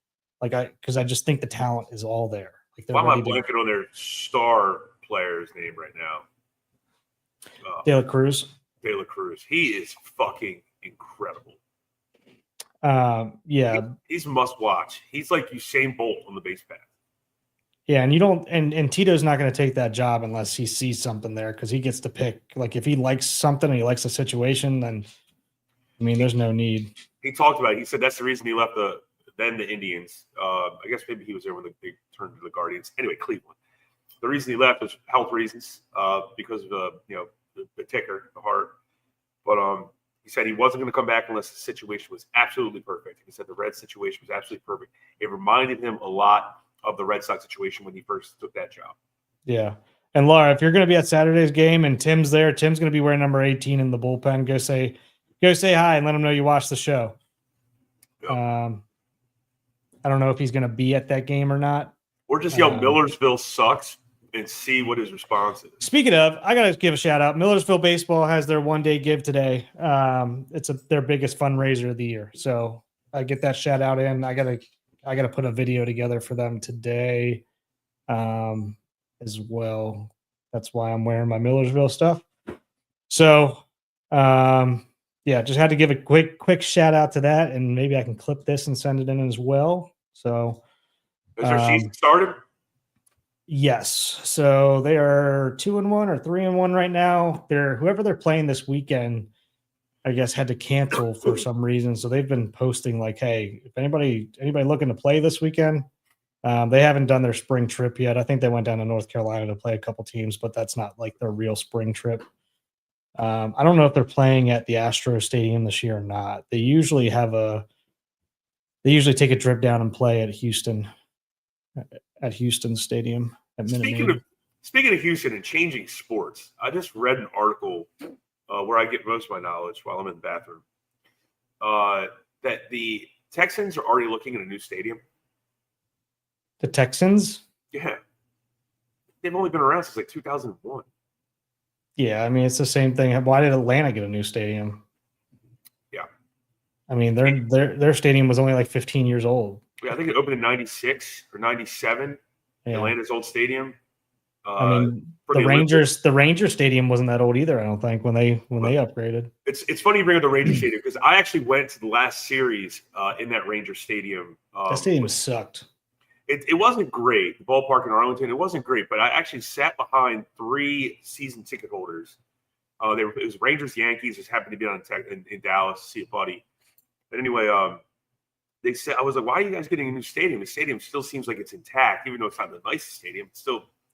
because I just think the talent is all there. Like Why am I blanking on their star player's name right now? De La Cruz. De La Cruz. He is fucking incredible. Yeah, he's must watch. He's like Usain Bolt on the base path. Yeah, and you don't, and Tito's not going to take that job unless he sees something there, because he gets to pick. Like if he likes something and he likes the situation, then I mean, there's no need. He talked about it. He said that's the reason he left the Indians. I guess maybe he was there when they turned to the Guardians. Anyway, Cleveland. The reason he left was health reasons, because of the ticker, the heart. But he said he wasn't going to come back unless the situation was absolutely perfect. He said the Red situation was absolutely perfect. It reminded him a lot of the Red Sox situation when he first took that job. Yeah. And Laura, if you're going to be at Saturday's game and Tim's there, Tim's going to be wearing number 18 in the bullpen. Go say hi and let him know you watched the show. Yep. I don't know if he's going to be at that game or not. Or just yell Millersville sucks and see what his response is. Speaking of, I got to give a shout out. Millersville Baseball has their one-day give today. It's their biggest fundraiser of the year. So I get that shout out in. I got to put a video together for them today as well. That's why I'm wearing my Millersville stuff. So, yeah, just had to give a quick shout out to that, and maybe I can clip this and send it in as well. So, has their season started? Yes. So they are 2-1 or 3-1 right now. Whoever they're playing this weekend, I guess, had to cancel for some reason. So they've been posting like, hey, if anybody looking to play this weekend, they haven't done their spring trip yet. I think they went down to North Carolina to play a couple teams, but that's not like their real spring trip. I don't know if they're playing at the Astro Stadium this year or not. They usually take a trip down and play at Houston Stadium at Minute Maid. Speaking of Houston and changing sports, I just read an article where I get most of my knowledge while I'm in the bathroom, that the Texans are already looking at a new stadium. The Texans? Yeah. They've only been around since like 2001. Yeah, I mean, it's the same thing. Why did Atlanta get a new stadium? Yeah. I mean, their stadium was only like 15 years old. Yeah, I think it opened in 96 or 97, yeah. Atlanta's old stadium. I mean, the Rangers stadium wasn't that old either, I don't think, when they upgraded. It's funny you bring up the Ranger stadium because I actually went to the last series in that Ranger stadium. That stadium sucked. It wasn't great. The ballpark in Arlington, it wasn't great, but I actually sat behind 3 season ticket holders. It was Rangers, Yankees, just happened to be in Dallas to see a buddy. But anyway, they said, I was like, why are you guys getting a new stadium? The stadium still seems like it's intact, even though it's not the nicest stadium.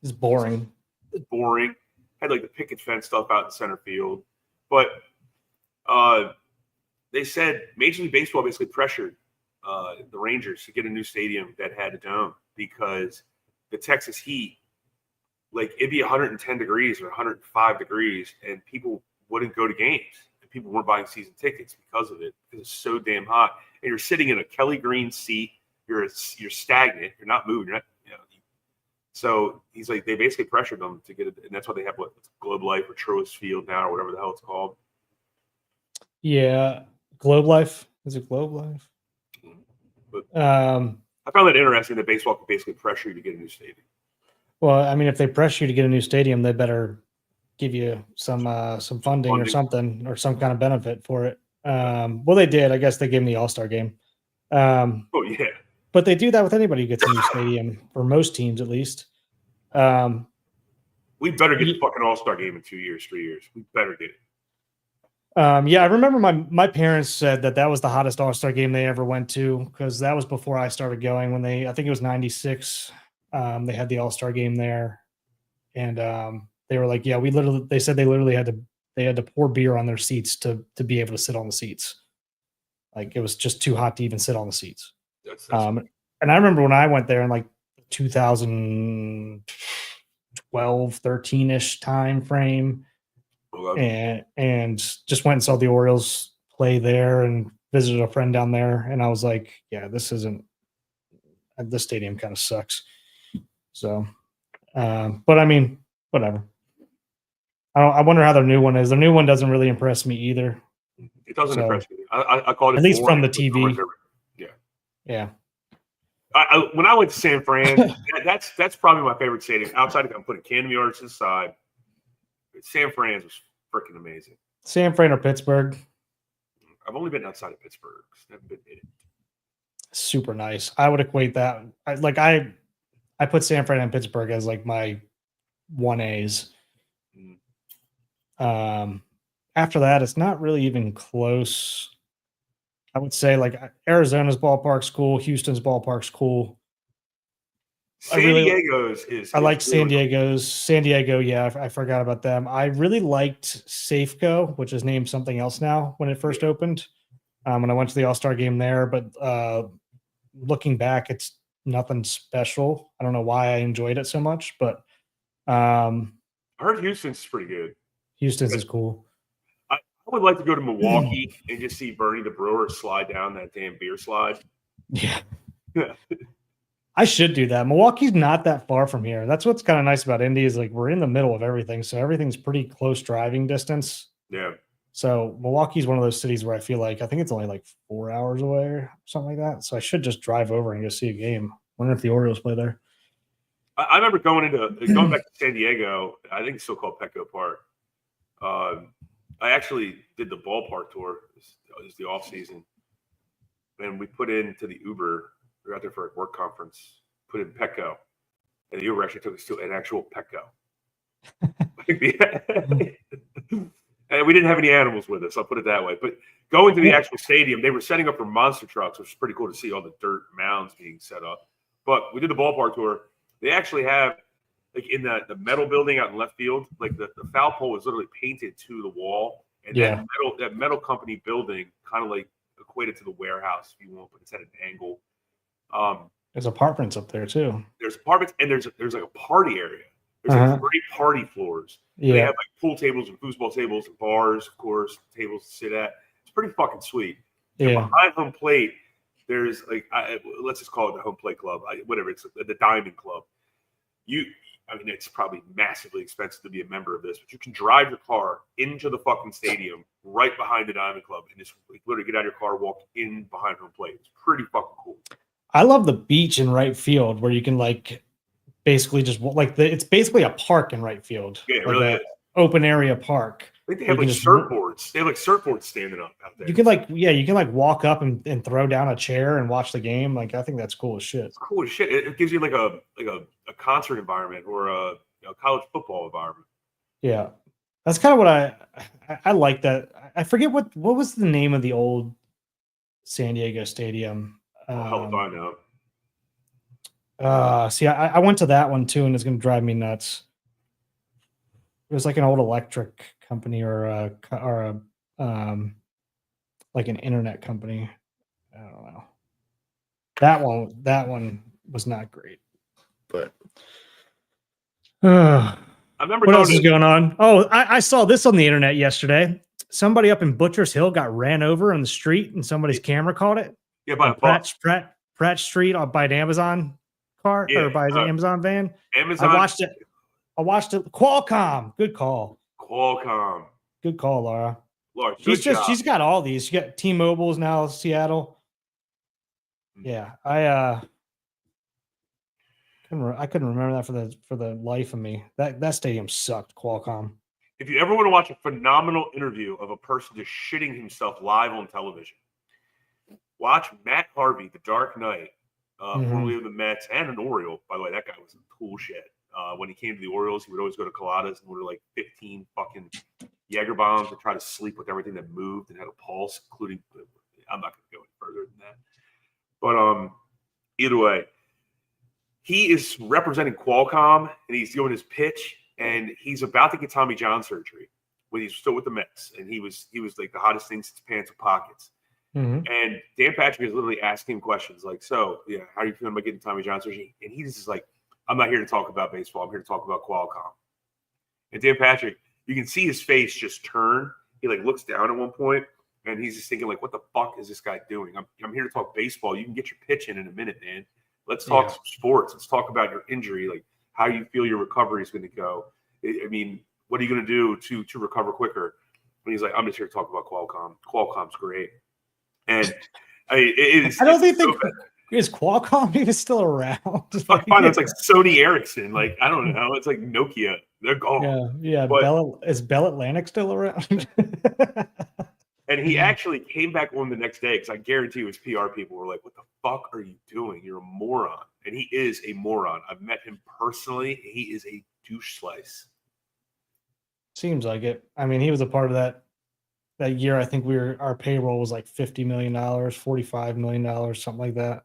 It's boring. It's boring. Had like the picket fence stuff out in center field. But they said Major League Baseball basically pressured the Rangers to get a new stadium that had a dome because the Texas heat, like it'd be 110 degrees or 105 degrees and people wouldn't go to games. And people weren't buying season tickets because of it. Because it's so damn hot. And you're sitting in a Kelly Green seat. You're stagnant. You're not moving. You're not, So he's like, they basically pressured them to get it. And that's why they have Globe Life or Truist Field now or whatever the hell it's called. Yeah. Globe Life. Is it Globe Life? But I found that interesting that baseball could basically pressure you to get a new stadium. Well, I mean, if they press you to get a new stadium, they better give you some funding or something or some kind of benefit for it. Well, they did. I guess they gave them the All-Star game. Oh, yeah. But they do that with anybody who gets a new stadium, for most teams at least. We better get the fucking All-Star game in 2 years, 3 years. We better get it. Yeah, I remember my parents said that was the hottest All-Star game they ever went to because that was before I started going I think it was 96. They had the All-Star game there. And they were like, yeah, they said they had to pour beer on their seats to be able to sit on the seats. Like it was just too hot to even sit on the seats. That's And I remember when I went there in like 2012, 13-ish time frame, and just went and saw the Orioles play there and visited a friend down there. And I was like, yeah, this stadium kind of sucks. So, but I mean, whatever. I wonder how their new one is. Their new one doesn't really impress me either. It doesn't impress me. I called it at least from boring. the TV. Yeah. Yeah. When I went to San Fran, that's probably my favorite stadium. Outside of I'm putting Camden Yards to the side. San Fran's was freaking amazing. San Fran or Pittsburgh. I've only been outside of Pittsburgh. Never been in it. Super nice. I would equate that. I put San Fran and Pittsburgh as like my 1As. After that, it's not really even close. I would say like Arizona's ballpark's cool. Houston's ballpark's cool. San Diego's is. I like San Diego's. San Diego, yeah, I forgot about them. I really liked Safeco, which is named something else now when it first opened. When I went to the All-Star game there, but looking back, it's nothing special. I don't know why I enjoyed it so much, but I heard Houston's pretty good. Houston's is cool. I would like to go to Milwaukee and just see Bernie the Brewer slide down that damn beer slide. Yeah. I should do that. Milwaukee's not that far from here. That's what's kind of nice about Indy is like we're in the middle of everything. So everything's pretty close driving distance. Yeah. So Milwaukee's one of those cities where I feel like I think it's only like 4 hours away or something like that. So I should just drive over and go see a game. Wonder if the Orioles play there. I remember going back to San Diego. I think it's still called Petco Park. I actually did the ballpark tour. It was the off season, and we put into the Uber. We were out there for a work conference. Put in Petco, and the Uber actually took us to an actual Petco. And we didn't have any animals with us. I'll put it that way. But going to the actual stadium, they were setting up for monster trucks, which was pretty cool to see all the dirt mounds being set up. But we did the ballpark tour. They actually have, like in the metal building out in left field, like the foul pole was literally painted to the wall. And that metal company building kind of like equated to the warehouse, if you want, but it's at an angle. There's apartments up there too. There's apartments and there's like a party area. There's like 3 party floors. Yeah. They have like pool tables and foosball tables and bars, of course, tables to sit at. It's pretty fucking sweet. Yeah. And behind home plate, there's like let's just call it the home plate club, whatever. It's the Diamond Club. I mean, it's probably massively expensive to be a member of this, but you can drive your car into the fucking stadium right behind the Diamond Club and just like, literally get out of your car, walk in behind home plate. It's pretty fucking cool. I love the beach in right field where you can like basically just like it's basically a park in right field. Yeah, it like really is. Open area park. I think they have like surfboards. They have like surfboards standing up out there. You can like walk up and throw down a chair and watch the game. Like I think that's cool as shit. It's cool as shit. It gives you like a concert environment or a college football environment. Yeah, that's kind of what I like. That I forget what was the name of the old San Diego stadium. Hell if I know. See, I went to that one too, and it's going to drive me nuts. It was like an old electric company or like an internet company. I don't know. That one was not great. But I remember what else is going on? Oh, I saw this on the internet yesterday. Somebody up in Butchers Hill got ran over on the street, and somebody's camera caught it. Yeah, by Pratt Street by an Amazon car or by the Amazon van. Amazon. I watched it. Qualcomm. Good call. Qualcomm. Good call, Laura. Laura, She's got all these. She got T-Mobile's now, Seattle. Yeah, I couldn't remember that for the life of me. That stadium sucked. Qualcomm. If you ever want to watch a phenomenal interview of a person just shitting himself live on television, watch Matt Harvey, The Dark Knight, formerly of the Mets and an Oriole. By the way, that guy was some cool shit. When he came to the Orioles, he would always go to Coladas and order like 15 fucking Jaeger bombs and try to sleep with everything that moved and had a pulse, including. I'm not going to go any further than that. But either way, he is representing Qualcomm and he's doing his pitch, and he's about to get Tommy John surgery when he's still with the Mets, and he was like the hottest thing since pants and pockets. Mhm. And Dan Patrick is literally asking him questions like, "So, yeah, how are you feeling about getting Tommy John surgery?" And he's just like, "I'm not here to talk about baseball. I'm here to talk about Qualcomm." And Dan Patrick, you can see his face just turn. He like looks down at one point, and he's just thinking like, "What the fuck is this guy doing? I'm here to talk baseball. You can get your pitch in a minute, man. Let's talk some sports. Let's talk about your injury, like how you feel your recovery is going to go. I mean, what are you going to do to recover quicker?" And he's like, "I'm just here to talk about Qualcomm. Qualcomm's great." And it is. I don't it's think so is Qualcomm even still around? fucking fun. It's like Sony Ericsson. Like, I don't know. It's like Nokia. They're gone. yeah. But- Is Bell Atlantic still around? And he actually came back on the next day because I guarantee his PR people were like, "What the fuck are you doing? You're a moron." And he is a moron. I've met him personally. He is a douche slice. Seems like it. I mean, he was a part of that year. I think our payroll was like $50 million, $45 million, something like that.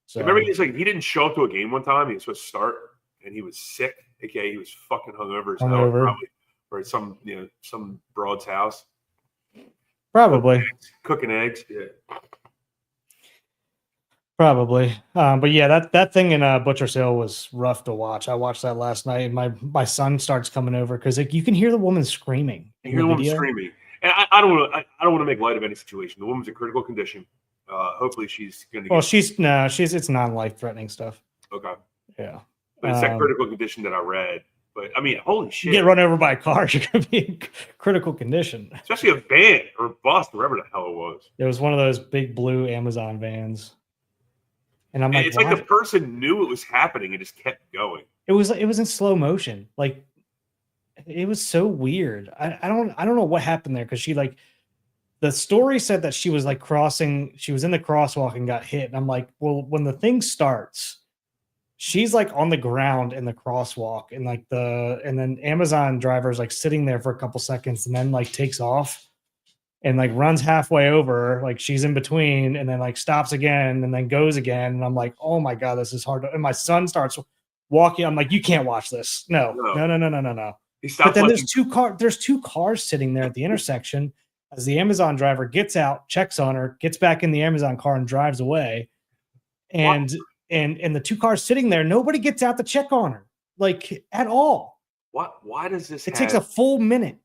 So Remember, he's like, he didn't show up to a game one time. He was supposed to start, and he was sick. Okay, he was fucking hungover as hell, Hungover. probably, or at some broad's house. probably. Cooking eggs. Yeah. Probably. But yeah, that thing in Butcher's Hill was rough to watch. I watched that last night, and my son starts coming over because like, you can hear the woman screaming. You hear the woman screaming. And I don't want to make light of any situation. The woman's in critical condition. Hopefully she's going to Well, it's non-life threatening stuff. okay. Yeah. But it's that critical condition that I read. But I mean, holy You shit. get run over by a car, you're gonna be in critical condition. Especially a van or a bus, wherever the hell it was. It was one of those big blue Amazon vans. And I'm And like, it's like why? the person knew it was happening and just kept going. It was in slow motion. Like it was so weird. I don't know what happened there because she like the story said that she was like she was in the crosswalk and got hit. And I'm like, well, when the thing starts, she's like on the ground in the crosswalk and and then Amazon driver's like sitting there for a couple seconds and then like takes off and like runs halfway over, like she's in between and then like stops again and then goes again. And I'm like, oh my God, this is hard. And my son starts walking. I'm like, you can't watch this. No. He stopped. But then watching. there's two cars sitting there at the intersection as the Amazon driver gets out, checks on her, gets back in the Amazon car and drives away. And the two cars sitting there, nobody gets out to check on her, like at all. Why does this? It takes a full minute.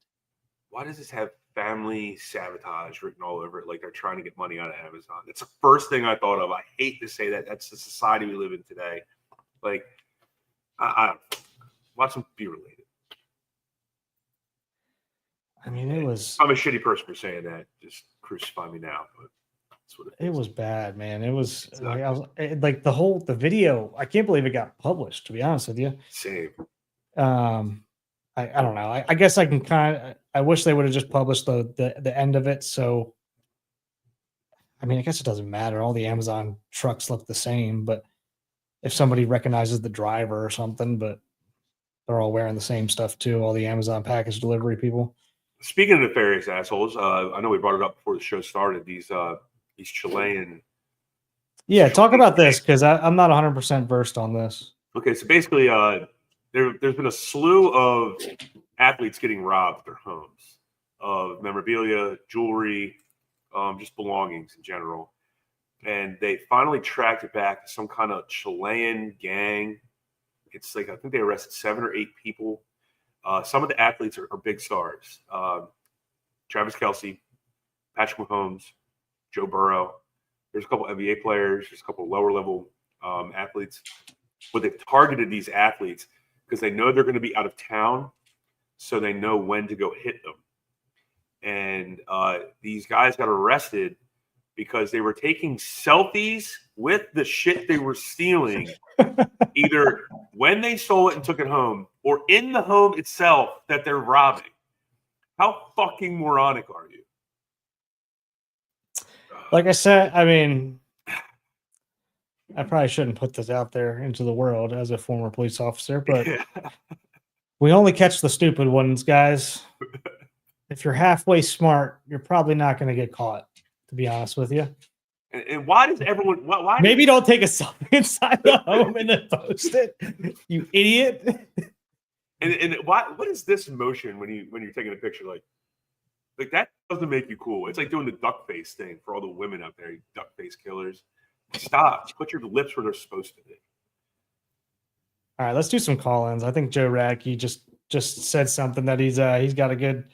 Why does this have family sabotage written all over it? Like they're trying to get money out of Amazon. That's the first thing I thought of. I hate to say that. That's the society we live in today. Like, I watch them be related. I mean, it was. I'm a shitty person for saying that. Just crucify me now, but that's what it was bad, man. It was Exactly. like the video. I can't believe it got published. To be honest with you, Same. I don't know. I guess I can I wish they would have just published the end of it. So, I mean, I guess it doesn't matter. All the Amazon trucks look the same, but if somebody recognizes the driver or something, but they're all wearing the same stuff too. All the Amazon package delivery people. Speaking of nefarious assholes, I know we brought it up before the show started. These Chilean. Yeah, talk about this because I'm not 100% versed on this. Okay, so basically, there's been a slew of athletes getting robbed at their homes of memorabilia, jewelry, just belongings in general. And they finally tracked it back to some kind of Chilean gang. It's like, I think they arrested 7 or 8 people. Some of the athletes are big stars. Travis Kelce, Patrick Mahomes, Joe Burrow. There's a couple NBA players. There's a couple lower level athletes. But they've targeted these athletes because they know they're going to be out of town, so they know when to go hit them. And these guys got arrested because they were taking selfies with the shit they were stealing, either when they stole it and took it home or in the home itself that they're robbing. How fucking moronic are you? Like I said, I mean, I probably shouldn't put this out there into the world as a former police officer, but we only catch the stupid ones, guys. If you're halfway smart, you're probably not going to get caught, to be honest with you. And why does everyone? Why Maybe don't take a selfie inside the home and then post it, you idiot. And what is this motion when you're taking a picture like that doesn't make you cool. It's like doing the duck face thing for all the women out there, you duck face killers. Stop. Put your lips where they're supposed to be. All right, let's do some call-ins. I think Joe Radke just said something that he's got a good.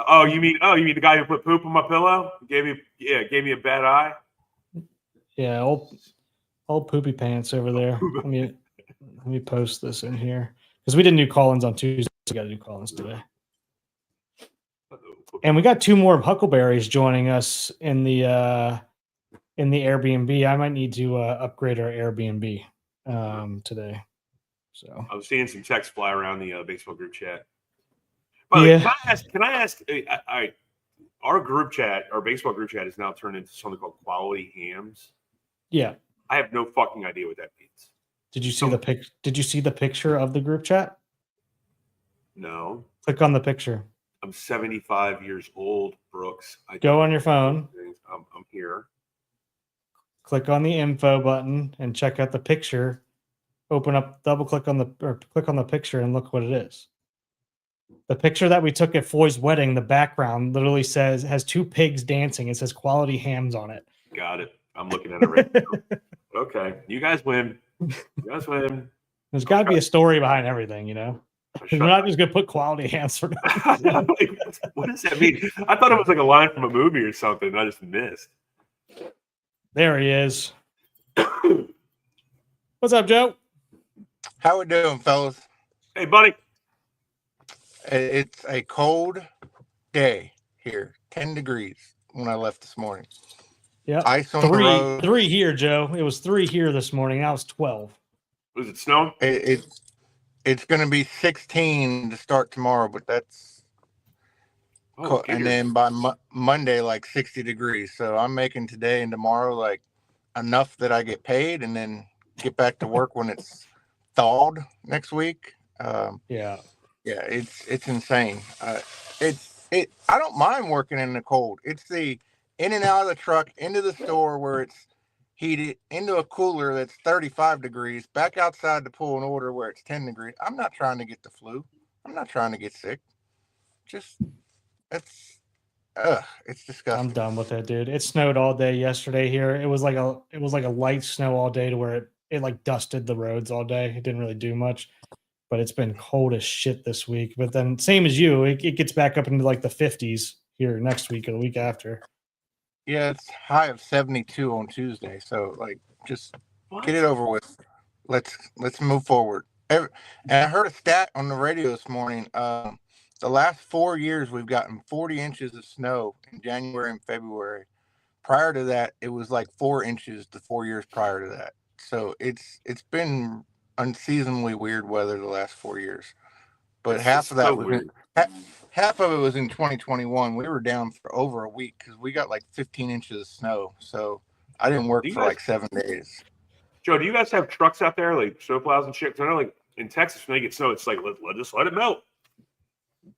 Oh, you mean the guy who put poop on my pillow? Gave me a bad eye. Yeah, old poopy pants over there. Let me post this in here because we didn't do call-ins on Tuesday. We got to do call-ins today. And we got 2 more Huckleberries joining us in the Airbnb. I might need to upgrade our Airbnb today. So I was seeing some text fly around the baseball group chat. But yeah. Can I ask? Our group chat, our baseball group chat, has now turned into something called Quality Hams. Yeah. I have no fucking idea what that means. Did you see Did you see the picture of the group chat? No. Click on the picture. I'm 75 years old, Brooks. Go on your phone. I'm here. Click on the info button and check out the picture. Open up, click on the picture and look what it is. The picture that we took at Foy's wedding, the background literally has 2 pigs dancing. It says Quality Hams on it. Got it. I'm looking at it right now. Okay. You guys win. There's got to be a story behind everything, you know? We're not just going to put Quality Hams for what does that mean? I thought it was like a line from a movie or something. I just missed. There he is. What's up, Joe? How we doing, fellas? Hey, buddy. It's a cold day here, 10 degrees when I left this morning. Yeah, ice on the road. 3 here, Joe. It was 3 here this morning. Now it's 12. Was it snowing? It's going to be 16 to start tomorrow, but that's cool. And then by Monday, like 60 degrees. So I'm making today and tomorrow like enough that I get paid, and then get back to work when it's thawed next week. Yeah, it's insane. I don't mind working in the cold. It's the in and out of the truck into the store where it's heated, into a cooler that's 35 degrees, back outside to pull an order where it's 10 degrees. I'm not trying to get the flu. I'm not trying to get sick. It's disgusting. I'm done with it, dude. It snowed all day yesterday here. It was like a light snow all day to where it like dusted the roads all day. It didn't really do much, but it's been cold as shit this week. But then same as you, it gets back up into like the 50s here next week or the week after. Yeah, it's high of 72 on Tuesday. So like, just get it over with. Let's move forward. And I heard a stat on the radio this morning. The last 4 years, we've gotten 40 inches of snow in January and February. Prior to that, it was like 4 inches the 4 years prior to that. So it's been unseasonably weird weather the last 4 years. But half of it was in 2021. We were down for over a week because we got like 15 inches of snow. So I didn't work for like 7 days. Joe, do you guys have trucks out there, like snow plows and shit? Because I know, like in Texas, when they get snow, it's like let it melt.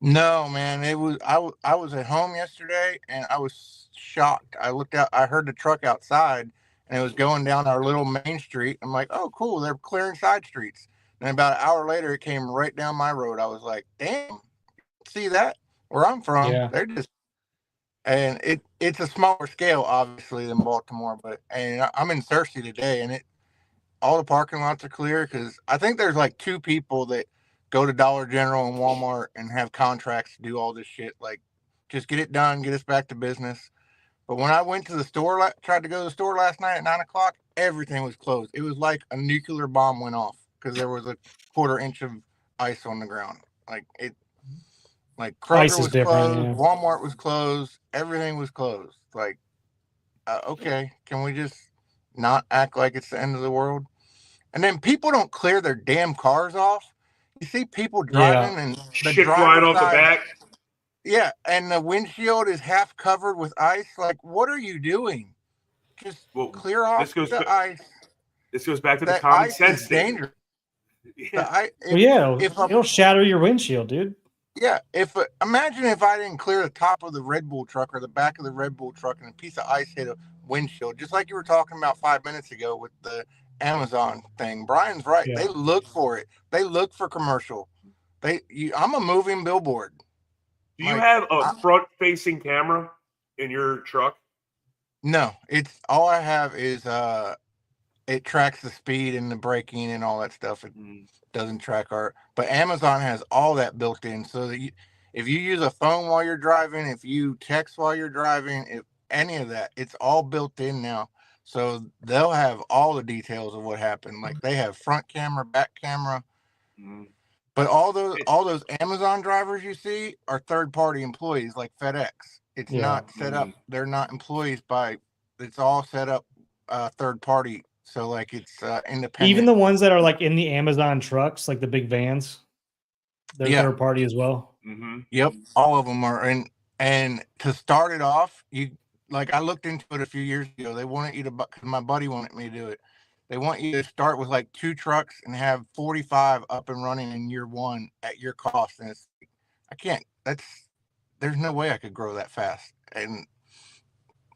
No, man. I was at home yesterday and I was shocked. I looked out. I heard the truck outside and it was going down our little main street. I'm like, oh, cool. They're clearing side streets. And about an hour later, it came right down my road. I was like, damn. See that? Where I'm from, Yeah. They're just, and it's a smaller scale, obviously, than Baltimore. And I'm in Searcy today, and all the parking lots are clear because I think there's like 2 people that go to Dollar General and Walmart and have contracts to do all this shit. Like, just get it done, get us back to business. But when I went to the store, tried to go to the store last night at 9 o'clock, everything was closed. It was like a nuclear bomb went off because there was a 1/4 inch of ice on the ground. Like Kroger was closed, yeah. Walmart was closed, everything was closed. Like, okay, can we just not act like it's the end of the world? And then people don't clear their damn cars off. You see people driving and the shit flying off the back. Yeah, and the windshield is half covered with ice. Like, what are you doing? Just clear off the ice. This goes back to the common sense thing. Dangerous. Yeah. It'll shatter your windshield, dude. Yeah, imagine if I didn't clear the top of the Red Bull truck or the back of the Red Bull truck and a piece of ice hit a windshield, just like you were talking about 5 minutes ago with the Amazon thing. Brian's right. Yeah. They look for it. They look for commercial. I'm a moving billboard. Do you Like, have a front-facing camera in your truck? No, it's all I have is it tracks the speed and the braking and all that stuff. It doesn't track but Amazon has all that built in, so that if you use a phone while you're driving, if you text while you're driving, if any of that, it's all built in now. So they'll have all the details of what happened. Like they have front camera, back camera. But all those Amazon drivers you see are third-party employees like FedEx. It's not set up. They're not employees it's all set up third party. So like it's independent. Even the ones that are like in the Amazon trucks, like the big vans, they're third party as well. Yep, all of them are. And to start it off, I looked into it a few years ago. They wanted you to, because my buddy wanted me to do it. They want you to start with like 2 trucks and have 45 up and running in year 1 at your cost. And there's no way I could grow that fast and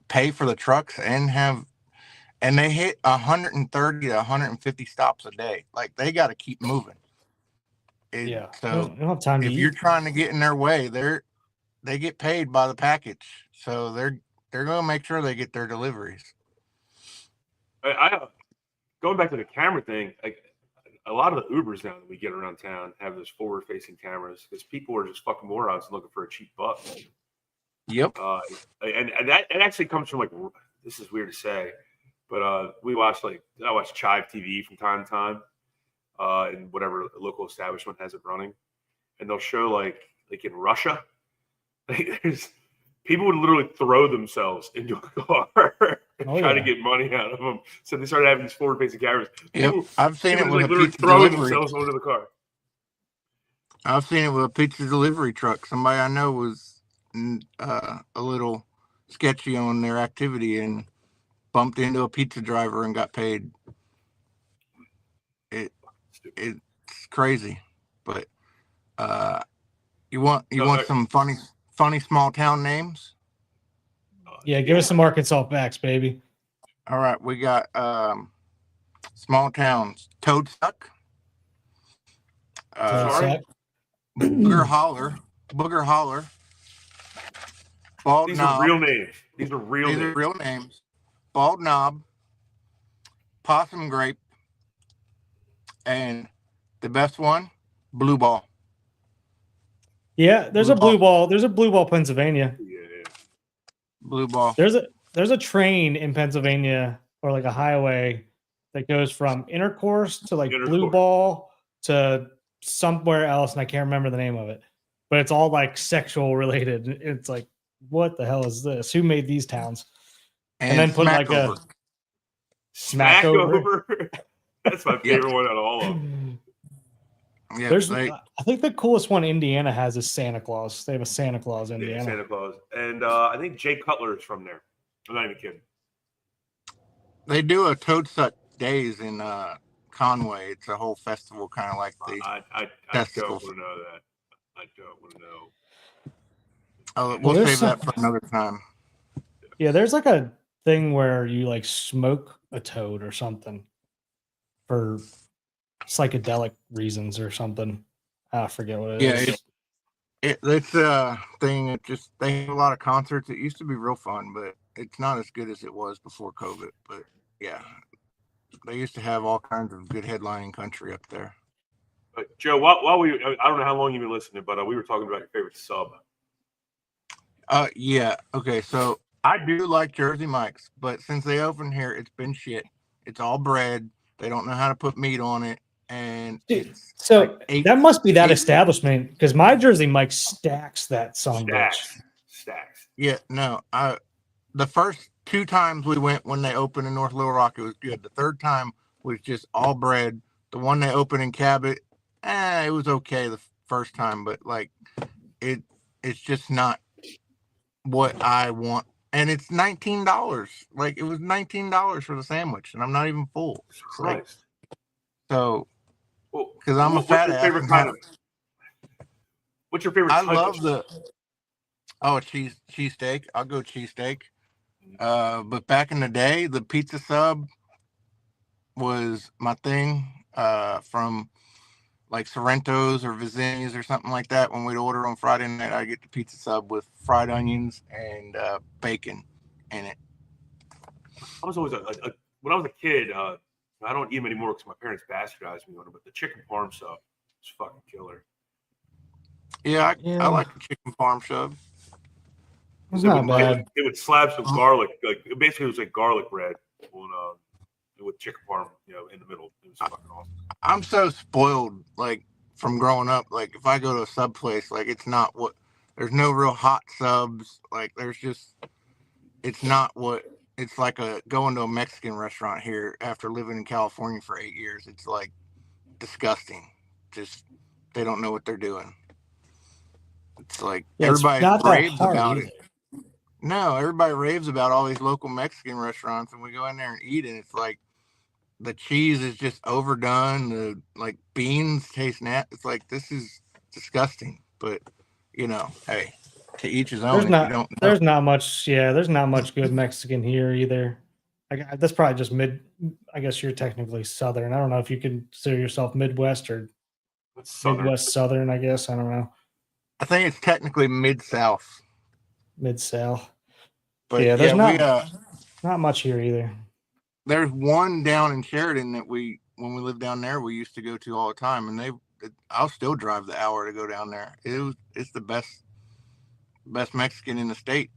pay for the trucks and they hit 130 to 150 stops a day. Like they got to keep moving. So you don't have time to if you're trying to get in their way, they get paid by the package. So they're going to make sure they get their deliveries. Going back to the camera thing, like a lot of the Ubers now that we get around town have those forward-facing cameras because people are just fucking morons looking for a cheap buck. Yep. And that it actually comes from, like, this is weird to say, but I watch Chive TV from time to time, and whatever local establishment has it running, and they'll show like in Russia, there's people would literally throw themselves into a car and try to get money out of them. So they started having these forward-facing cameras. Yep, I've seen it with a literally pizza throwing delivery. themselves onto the car. I've seen it with a pizza delivery truck. Somebody I know was a little sketchy on their activity and bumped into a pizza driver and got paid. It's crazy, but you want some funny small town names? Yeah, give us some Arkansas facts, baby. All right, we got small towns: Toadsuck, Booger Holler, Bald These Knob. are real names. These are real names. Bald Knob, Possum Grape, and the best one, Blue Ball. Yeah, there's a Blue Ball. There's a Blue Ball, Pennsylvania. Yeah. Blue Ball. There's a train in Pennsylvania or like a highway that goes from Intercourse to like Blue Ball to somewhere else, and I can't remember the name of it. But it's all like sexual related. It's like, what the hell is this? Who made these towns? And then put like a smack over. That's my favorite one out of all of them. Yeah, I think the coolest one Indiana has is Santa Claus. They have a Santa Claus in Indiana. Santa Claus. And I think Jay Cutler is from there. I'm not even kidding. They do a Toadsuck Days in Conway. It's a whole festival, kind of like the I don't want to know that. I don't want to know. Oh, we'll save that for another time. Yeah, there's like a thing where you like smoke a toad or something for psychedelic reasons or something. I forget what it is. It's a thing. They have a lot of concerts. It used to be real fun, but it's not as good as it was before COVID. But yeah, they used to have all kinds of good headlining country up there. But Joe, while I don't know how long you've been listening, but we were talking about your favorite sub. Yeah. Okay. So I do like Jersey Mike's, but since they opened here, it's been shit. It's all bread. They don't know how to put meat on it. And so like that must be that establishment, because my Jersey Mike stacks that Stacks. Yeah, no, the first 2 times we went when they opened in North Little Rock, it was good. The third time was just all bread. The one they opened in Cabot, it was okay the first time, but like it's just not what I want. And it's $19. Like it was $19 for the sandwich, and I'm not even full. Christ. So, because I'm a fat ass. What's your favorite? I love cheesesteak. I'll go cheesesteak. But back in the day, the pizza sub, was my thing. From like Sorrento's or Vizini's or something like that. When we'd order on Friday night, I get the pizza sub with fried onions and bacon in it. I was always when I was a kid. I don't eat them anymore because my parents bastardized me on it. But the chicken parm sub is fucking killer. Yeah, Yeah. I like the chicken parm sub. It's not bad. It would slab some garlic. Like basically, it was like garlic bread on with chicken parm, in the middle. It was fucking awesome. I'm so spoiled, like from growing up. Like if I go to a sub place, like it's not what. There's no real hot subs. Like there's just, it's not what. It's like going to a Mexican restaurant here after living in California for 8 years. It's like disgusting. Just they don't know what they're doing. It's like everybody raves about it. No, everybody raves about all these local Mexican restaurants, and we go in there and eat, and it's like the cheese is just overdone. The like beans taste It's like, this is disgusting. But hey, to each his own. There's not much. Yeah, there's not much good Mexican here either. That's probably just mid. I guess you're technically Southern. I don't know if you consider yourself Midwest or Midwest Southern. I guess I don't know. I think it's technically Mid-South. Mid-South. But yeah, there's not much here either. There's one down in Sheridan that when we lived down there, we used to go to all the time, and I'll still drive the hour to go down there. It's the best Mexican in the state.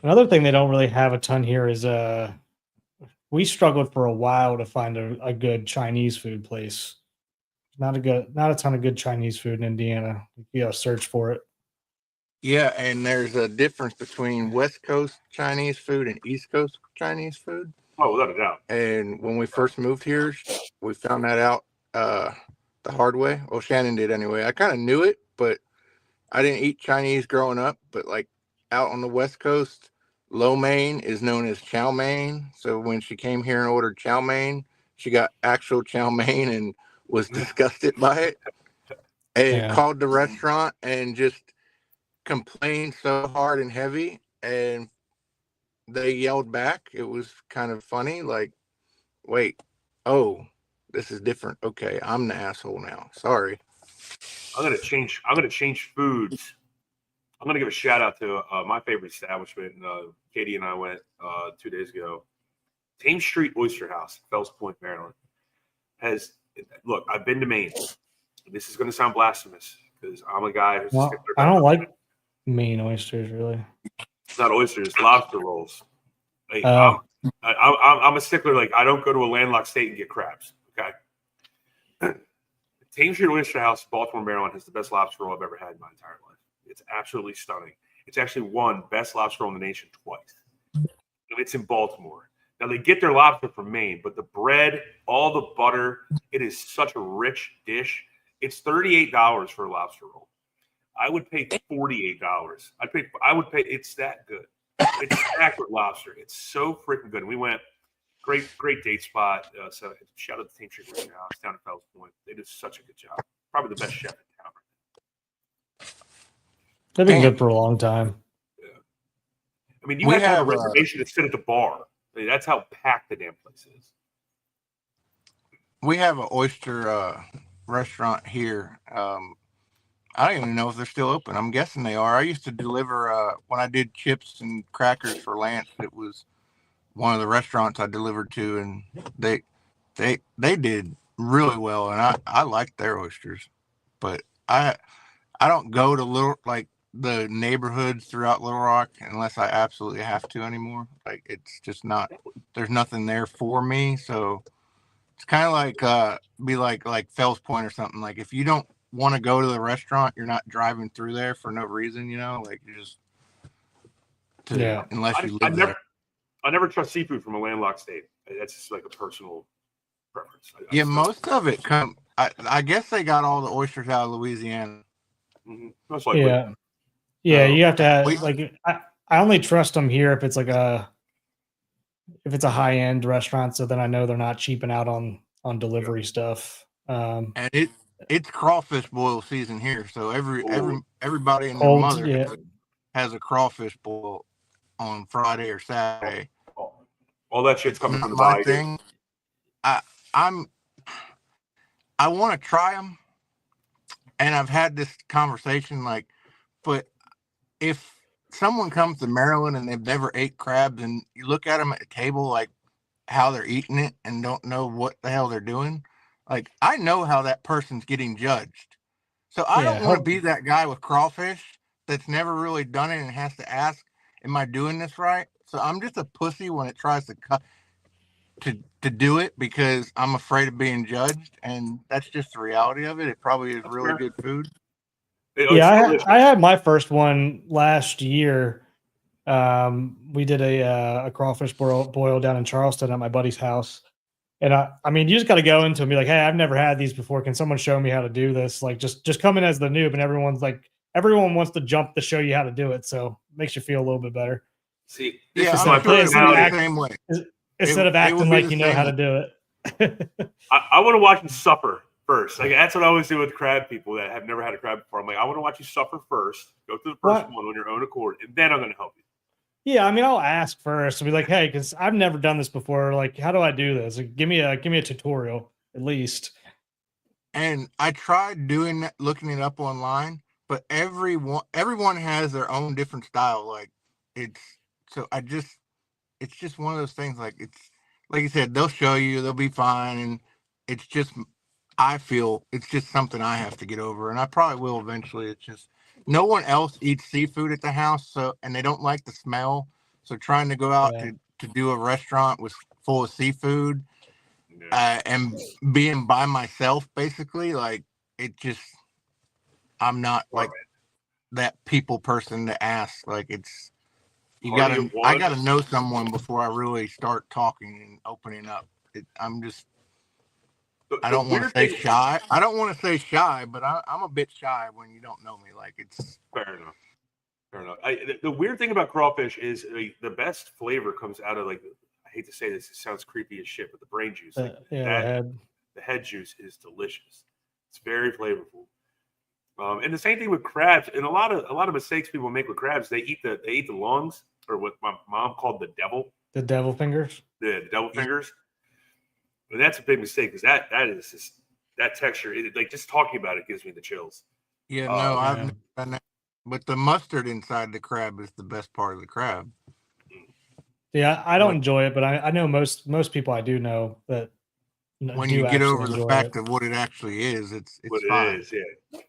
Another thing they don't really have a ton here is we struggled for a while to find a good Chinese food place. Not a ton of good Chinese food in Indiana. You gotta search for it. Yeah, and there's a difference between West Coast Chinese food and East Coast Chinese food. Oh, without a doubt. And when we first moved here, we found that out the hard way. Well, Shannon did anyway. I kind of knew it, but I didn't eat Chinese growing up. But like out on the West Coast, lo mein is known as chow mein. So when she came here and ordered chow mein, she got actual chow mein and was disgusted by it. And called the restaurant and just complained so hard and heavy, and they yelled back. It was kind of funny, like, wait, this is different. Okay, I'm the asshole now. Sorry. I'm gonna change foods. I'm gonna give a shout out to my favorite establishment. Katie and I went 2 days ago. Thames Street Oyster House, Fells Point, Maryland. Look, I've been to Maine. This is gonna sound blasphemous because I'm a guy who's I don't like Maine oysters, really. It's not oysters, lobster rolls. Like, I'm a stickler. Like, I don't go to a landlocked state and get crabs. Okay. Thames Street Oyster House, Baltimore, Maryland, has the best lobster roll I've ever had in my entire life. It's absolutely stunning. It's actually won best lobster roll in the nation twice. And it's in Baltimore. Now, they get their lobster from Maine, but the bread, all the butter, it is such a rich dish. It's $38 for a lobster roll. I would pay $48. I would pay. It's that good. It's accurate lobster. It's so freaking good. And we went, great date spot. So shout out to Thames Street Oyster House down at Fells Point. They did such a good job. Probably the best chef in town. They've been good for a long time. Yeah. I mean, you have to have a reservation to sit at the bar. I mean, that's how packed the damn place is. We have an oyster restaurant here. I don't even know if they're still open. I'm guessing they are. I used to deliver when I did chips and crackers for Lance. It was one of the restaurants I delivered to, and they did really well, and I liked their oysters. But I don't go to the neighborhoods throughout Little Rock unless I absolutely have to anymore. Like, it's just not. There's nothing there for me, so it's kind of like Fells Point or something. Like, if you don't want to go to the restaurant, you're not driving through there for no reason, like you just unless you live there. I never trust seafood from a landlocked state. That's just like a personal preference. Most of it I guess they got all the oysters out of Louisiana. Mm-hmm. Most likely. Yeah, you have to have I only trust them here if it's a high end restaurant, so then I know they're not cheaping out on delivery stuff. And it's crawfish boil season here, so everybody and their mother has a crawfish boil on Friday or Saturday. All that shit's It's coming not from the my bayou. thing. I want to try them, and I've had this conversation like, but if someone comes to Maryland and they've never ate crabs, and you look at them at the table like how they're eating it and don't know what the hell they're doing, like I know how that person's getting judged. So I Yeah, don't want to be that guy with crawfish that's never really done it and has to ask, "Am I doing this right?" So I'm just a pussy when it tries to cut to do it because I'm afraid of being judged, and that's just the reality of it. It probably is That's really fair. good food. It's yeah. delicious. I had my first one last year. We did a crawfish boil down in Charleston at my buddy's house. And I mean, you just got to go into and be like, "Hey, I've never had these before. Can someone show me how to do this?" Like, just come in as the noob, and everyone wants to jump to show you how to do it. So it makes you feel a little bit better See, this Yeah, is Instead my I'm of sure it would be of the personality. same way. instead of it acting will be like the you know how to same. do it. I want to watch them suffer first. Like that's what I always do with crab people that have never had a crab before. I'm like, I want to watch you suffer first. Go through the first What? one on your own accord, and then I'm going to help you. Yeah, I mean, I'll ask first and be like, "Hey, because I've never done this before. Like, how do I do this? Like, give me a tutorial at least." And I tried doing that, looking it up online, but everyone has their own different style. Like it's so it's just one of those things. Like it's like you said, they'll show you, they'll be fine, and it's just I feel it's just something I have to get over, and I probably will eventually. It's just no one else eats seafood at the house, so and they don't like the smell. So trying to go out Yeah. to do a restaurant with full of seafood Yeah. and being by myself, basically, like it just I'm not like that people person to ask. Like it's Party of I one. gotta know someone before I really start talking and opening up. I'm just I The don't want to weird say thing. shy. I don't want to say shy, but I'm a bit shy when you don't know me. Like it's Fair enough. Fair enough. The weird thing about crawfish is the best flavor comes out of like I hate to say this, it sounds creepy as shit, but the brain juice, like Yeah, that, the head juice is delicious. It's very flavorful. And the same thing with crabs. And a lot of mistakes people make with crabs, they eat the lungs, or what my mom called the devil fingers. the devil fingers. And that's a big mistake because that is just that texture. Like just talking about it gives me the chills. yeah, no, I've Yeah. never done that. But the mustard inside the crab is the best part of the crab. Yeah, I don't Like, enjoy it, but I know most people I do know that when do you get actually over the enjoy fact it. of what it actually is, it's What fine. it is, yeah.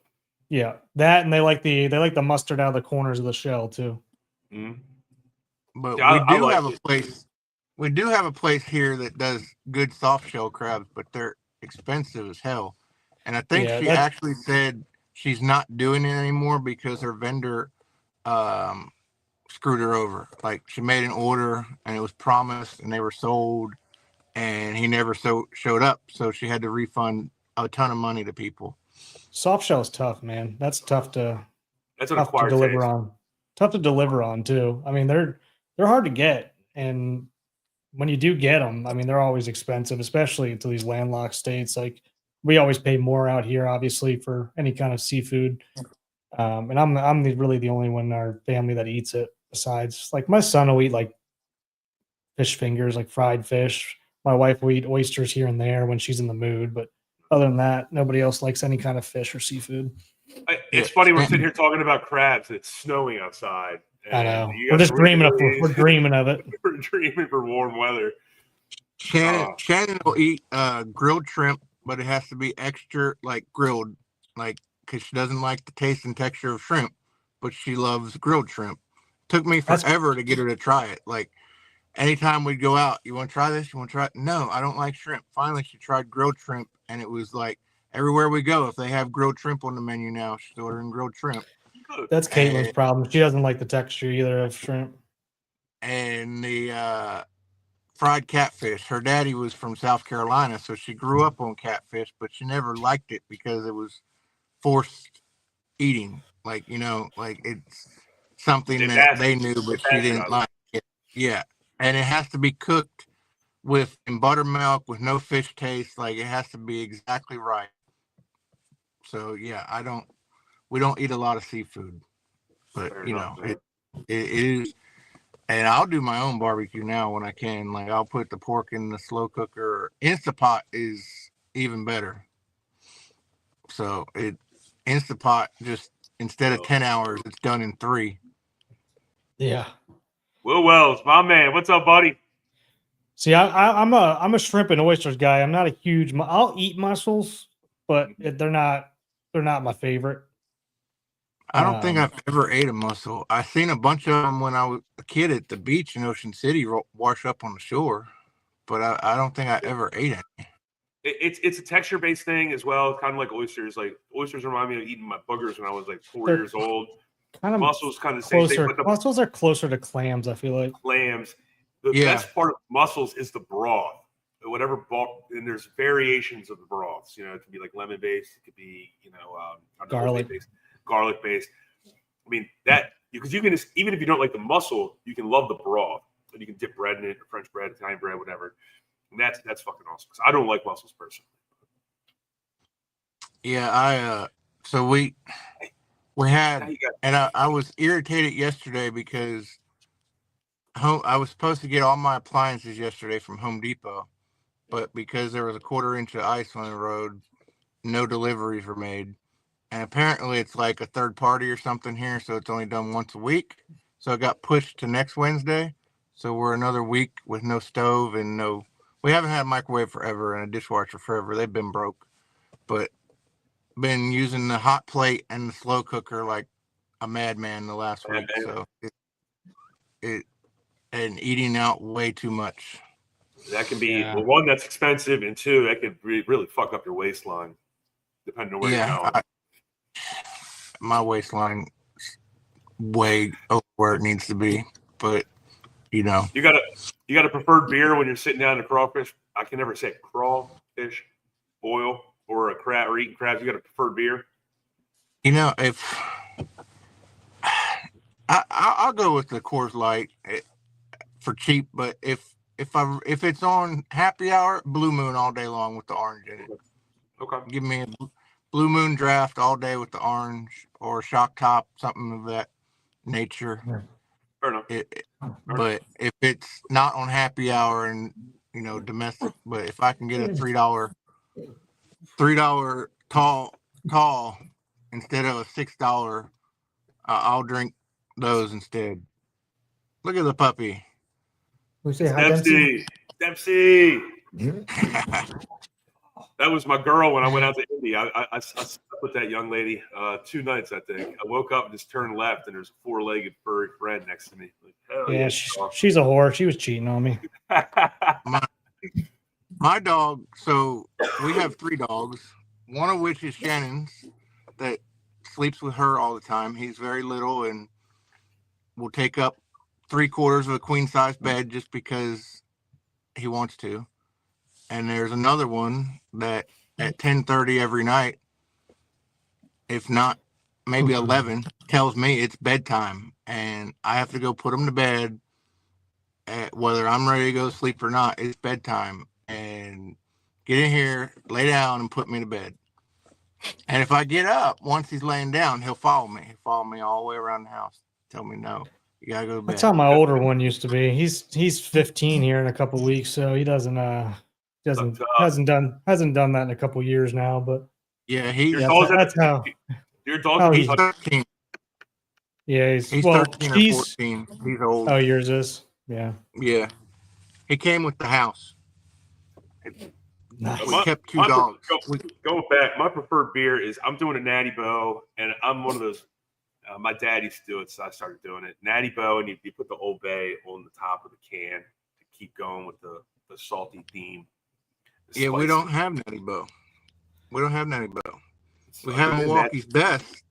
Yeah, that and they like the mustard out of the corners of the shell too. Mhm. But Yeah, I like have a it. place. We do have a place here that does good soft shell crabs, but they're expensive as hell. And I think Yeah, she that's actually said she's not doing it anymore because her vendor um, screwed her over. Like she made an order and it was promised and they were sold, and he never showed up. So she had to refund a ton of money to people. soft shell is tough, man. That's That's an tough to acquired deliver taste. on. Tough to deliver on too. I mean, they're hard to get, and when you do get them, I mean, they're always expensive, especially to these landlocked states. Like we always pay more out here, obviously, for any kind of seafood. And really the only one in our family that eats it. Besides, like my son will eat like fish fingers, like fried fish. My wife will eat oysters here and there when she's in the mood, but other than that, nobody else likes any kind of fish or seafood. It's funny we're sitting here talking about crabs. It's snowing outside. I And know. you We're guys just dreaming of really, we're dreaming of it. we're dreaming for warm weather. Shannon will eat grilled shrimp, but it has to be extra like grilled, like because she doesn't like the taste and texture of shrimp, but she loves grilled shrimp. Took me That's forever to get her to try it. Like anytime we'd go out, you want to try this? You want to try it? No, I don't like shrimp. Finally, she tried grilled shrimp, and it was like everywhere we go, if they have grilled shrimp on the menu now, she's ordering grilled shrimp. that's Caitlin's problem. She doesn't like the texture either of shrimp. And the fried catfish. Her daddy was from South Carolina, so she grew up on catfish, but she never liked it because it was forced eating. Like, like it's something that they knew, but she didn't like it. Yeah. And it has to be cooked in buttermilk with no fish taste. Like it has to be exactly right. So yeah, we don't eat a lot of seafood, but Fair enough, it is And I'll do my own barbecue now when I can. Like I'll put the pork in the slow cooker. Instapot is even better. So Instapot just instead of 10 hours, it's done in 3. Yeah. Will Wells, my man. What's up, buddy? See, I'm a shrimp and oysters guy. I'm not a huge. I'll eat mussels, but they're not my favorite. I don't think I've ever ate a mussel. I seen a bunch of them when I was a kid at the beach in Ocean City wash up on the shore, but I don't think I ever ate it. It's a texture based thing as well. It's kind of like oysters. Like oysters remind me of eating my boogers when I was like 4 years old. Kind of Mussels kind of the same closer. thing. But Mussels are closer to clams. I feel like clams. The Yeah. best part of mussels is the broth. Whatever broth, and there's variations of the broths. You know, it could be like lemon based. It could be Garlic. garlic based. I mean that because you can just, even if you don't like the mussel, you can love the broth, and you can dip bread in it, French bread, Italian bread, whatever. And that's fucking awesome. Because I don't like mussels personally. Yeah, so we had, and I was irritated yesterday because I was supposed to get all my appliances yesterday from Home Depot, but because there was a 1/4 inch of ice on the road, no deliveries were made. And apparently it's like a third party or something here, so it's only done once a week. So it got pushed to next Wednesday. So we're another week with no stove and we haven't had a microwave forever and a dishwasher forever. They've been broke, but been using the hot plate and the slow cooker like a madman the last week. So and eating out way too much. That can be one, that's expensive, and 2, that could really fuck up your waistline, depending on where you're going. My waistline way over where it needs to be, but you got a preferred beer when you're sitting down to crawfish. I can never say crawfish boil or a crab or eating crabs. You got a preferred beer? If I'll go with the Coors Light for cheap, but if it's on happy hour, Blue Moon all day long with the orange in it. Okay. Give me a Blue Moon draft all day with the orange or Shock Top, something of that nature. Fair enough. But if it's not on happy hour and domestic, but if I can get a $3 tall instead of a $6, I'll drink those instead. Look at the puppy. We say hi, Dempsey. That was my girl when I went out to Indy. I slept with that young lady 2 nights, I think. I woke up and just turned left, and there's a 4-legged furry friend next to me. Like, hell yeah, she's a whore. She was cheating on me. My dog, so we have 3 dogs, one of which is Shannon's that sleeps with her all the time. He's very little and will take up 3/4 of a queen-size bed just because he wants to. And there's another one that at 10:30 every night, if not maybe 11, tells me it's bedtime and I have to go put him to bed. Whether I'm ready to go to sleep or not, it's bedtime. And get in here, lay down, and put me to bed. And if I get up, once he's laying down, he'll follow me. He'll follow me all the way around the house. Tell me, no, you gotta go to bed. That's how my older one used to be. He's 15 here in a couple of weeks, so he hasn't done that in a couple of years now. But yeah, that's how your dog. He's 13. Yeah, he's 13 or 14. He's old. Oh, yours is. Yeah. Yeah. He came with the house. Nice. We kept 2 dogs. Going back, my preferred beer is I'm doing a Natty Boh, and I'm one of those. My dad used to do it, so I started doing it. Natty Boh, and you put the Old Bay on the top of the can to keep going with the salty theme. Yeah, we don't have Natty Boh. We have Milwaukee's Best.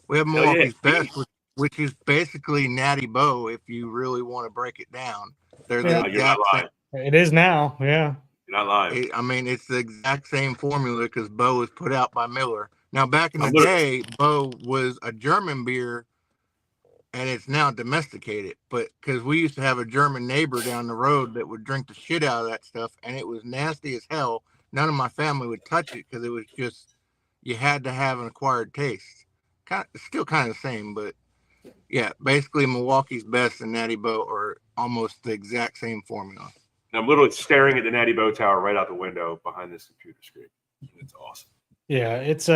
We have Milwaukee's Best, which is basically Natty Boh if you really want to break it down. They're the exact same. It is now, yeah. You're not lying. It's the exact same formula because Boh was put out by Miller. Now, back in the day, Boh was a German beer, and it's now domesticated. But because we used to have a German neighbor down the road that would drink the shit out of that stuff, and it was nasty as hell. None of my family would touch it because it was just, you had to have an acquired taste. Still kind of the same, but Yeah, basically Milwaukee's Best and Natty Boh are almost the exact same formula. And I'm literally staring at the Natty Boh Tower right out the window behind this computer screen. It's awesome. Yeah, it's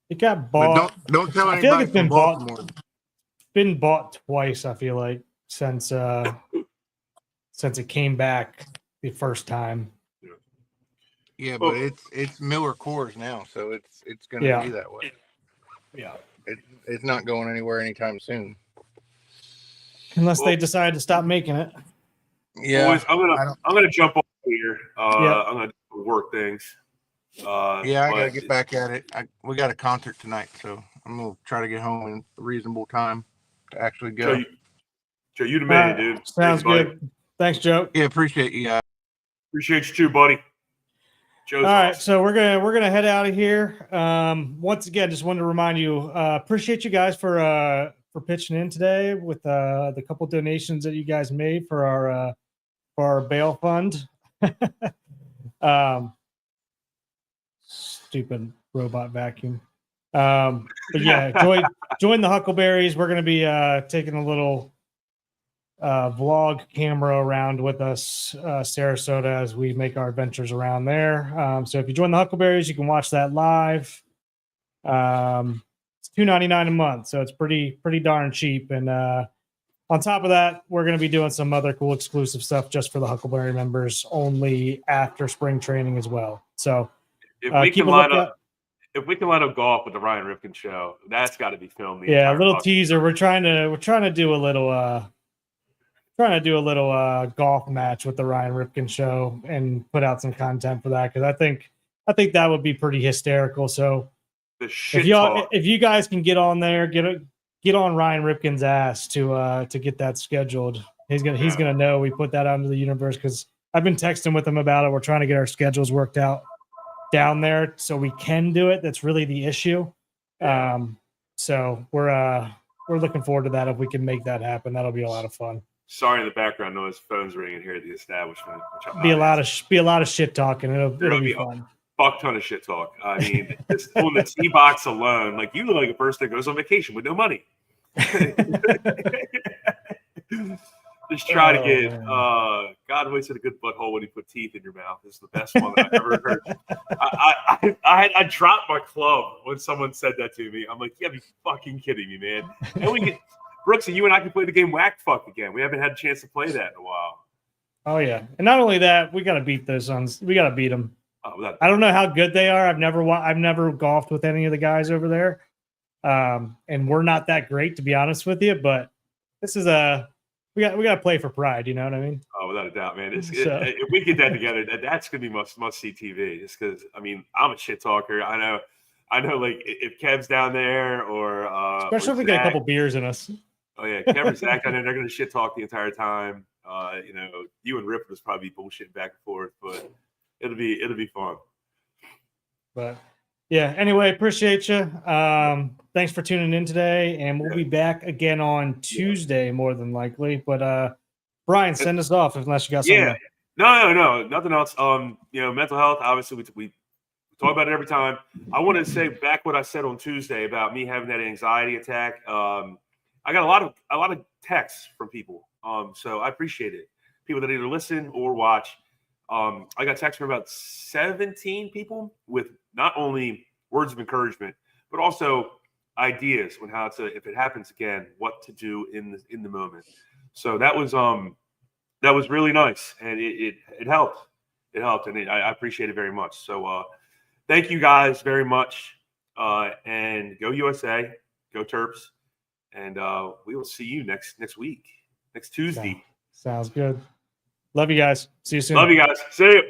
it got But bought. don't tell I feel like anybody it's been from Baltimore. been bought twice. I feel like since it came back the first time. Yeah, but it's Miller Coors now, so it's going to Yeah. be that way. Yeah, It's not going anywhere anytime soon. unless they decide to stop making it. Yeah, Boys, I'm gonna jump off here. Yeah. I'm gonna work things. I got to but- get back at it. We got a concert tonight, so I'm going to try to get home in a reasonable time to actually go. Joe, you the man, dude. Sounds Thanks, buddy. good. Thanks, Joe. Yeah, appreciate you guys. Appreciate you too, buddy. Joe's All right, awesome. so we're gonna head out of here. Once again, just wanted to remind you, appreciate you guys for pitching in today with the couple donations that you guys made for our bail fund. Stupid robot vacuum. But yeah, join the Huckleberries. We're gonna be taking a little vlog camera around with us, Sarasota, as we make our adventures around there. So if you join the Huckleberries, you can watch that live. It's $2.99 a month, so it's pretty darn cheap. And on top of that, we're going to be doing some other cool exclusive stuff just for the Huckleberry members, only after spring training as well. So if we keep can a line lookout. up, if we can line up golf with the Ryan Ripken show, that's got to be filmed. Yeah, a little teaser. We're trying to do a little golf match with the Ryan Ripken show and put out some content for that, because I think that would be pretty hysterical. So The shit talk. if you guys can get on there, get on Ryan Ripken's ass to get that scheduled. He's gonna know we put that out into the universe, because I've been texting with him about it. We're trying to get our schedules worked out down there so we can do it. That's really the issue. So we're looking forward to that. If we can make that happen, that'll be a lot of fun. Sorry in the background noise. Phone's ringing here at the establishment. Which I'm Be a not lot of shit talking. It'll be be fun. fuck ton of shit talk. I mean, just on the tee box alone, like you look like a person that goes on vacation with no money. Just try to get God wasted a good butthole when he put teeth in your mouth. This is the best one that I've ever heard. I dropped my club when someone said that to me. I'm like, you gotta be fucking kidding me, man. And we get Brooksy, you and I can play the game Whack Fuck again. We haven't had a chance to play that in a while. Oh yeah, and not only that, we got to beat those sons. We got to beat them. Oh, I don't know how good they are. I've never golfed with any of the guys over there, and we're not that great, to be honest with you. But this is we got to play for pride. You know what I mean? Oh, without a doubt, man. If we get that together, that's gonna be must see TV. Just because, I mean, I'm a shit talker. I know. Like if Kev's down there, or especially if we Zach, get a couple beers in us. Oh yeah, Kev or Zach down there, they're gonna shit talk the entire time. You and Rip was probably bullshitting back and forth, but it'll be fun. But yeah, anyway, appreciate you. Thanks for tuning in today, and we'll be back again on Tuesday, more than likely. But Brian, send us off unless you got something. Yeah, no, nothing else. Mental health. Obviously, we talk about it every time. I want to say back what I said on Tuesday about me having that anxiety attack. I got a lot of texts from people. So I appreciate it. People that either listen or watch. I got texts from about 17 people with not only words of encouragement, but also ideas on how to, if it happens again, what to do in the moment. So that was really nice, and it helped. It helped, and I appreciate it very much. So thank you guys very much, and go USA, go Terps. And we will see you next week, next Tuesday. Sounds good. Love you guys. See you soon. Love you guys. See you.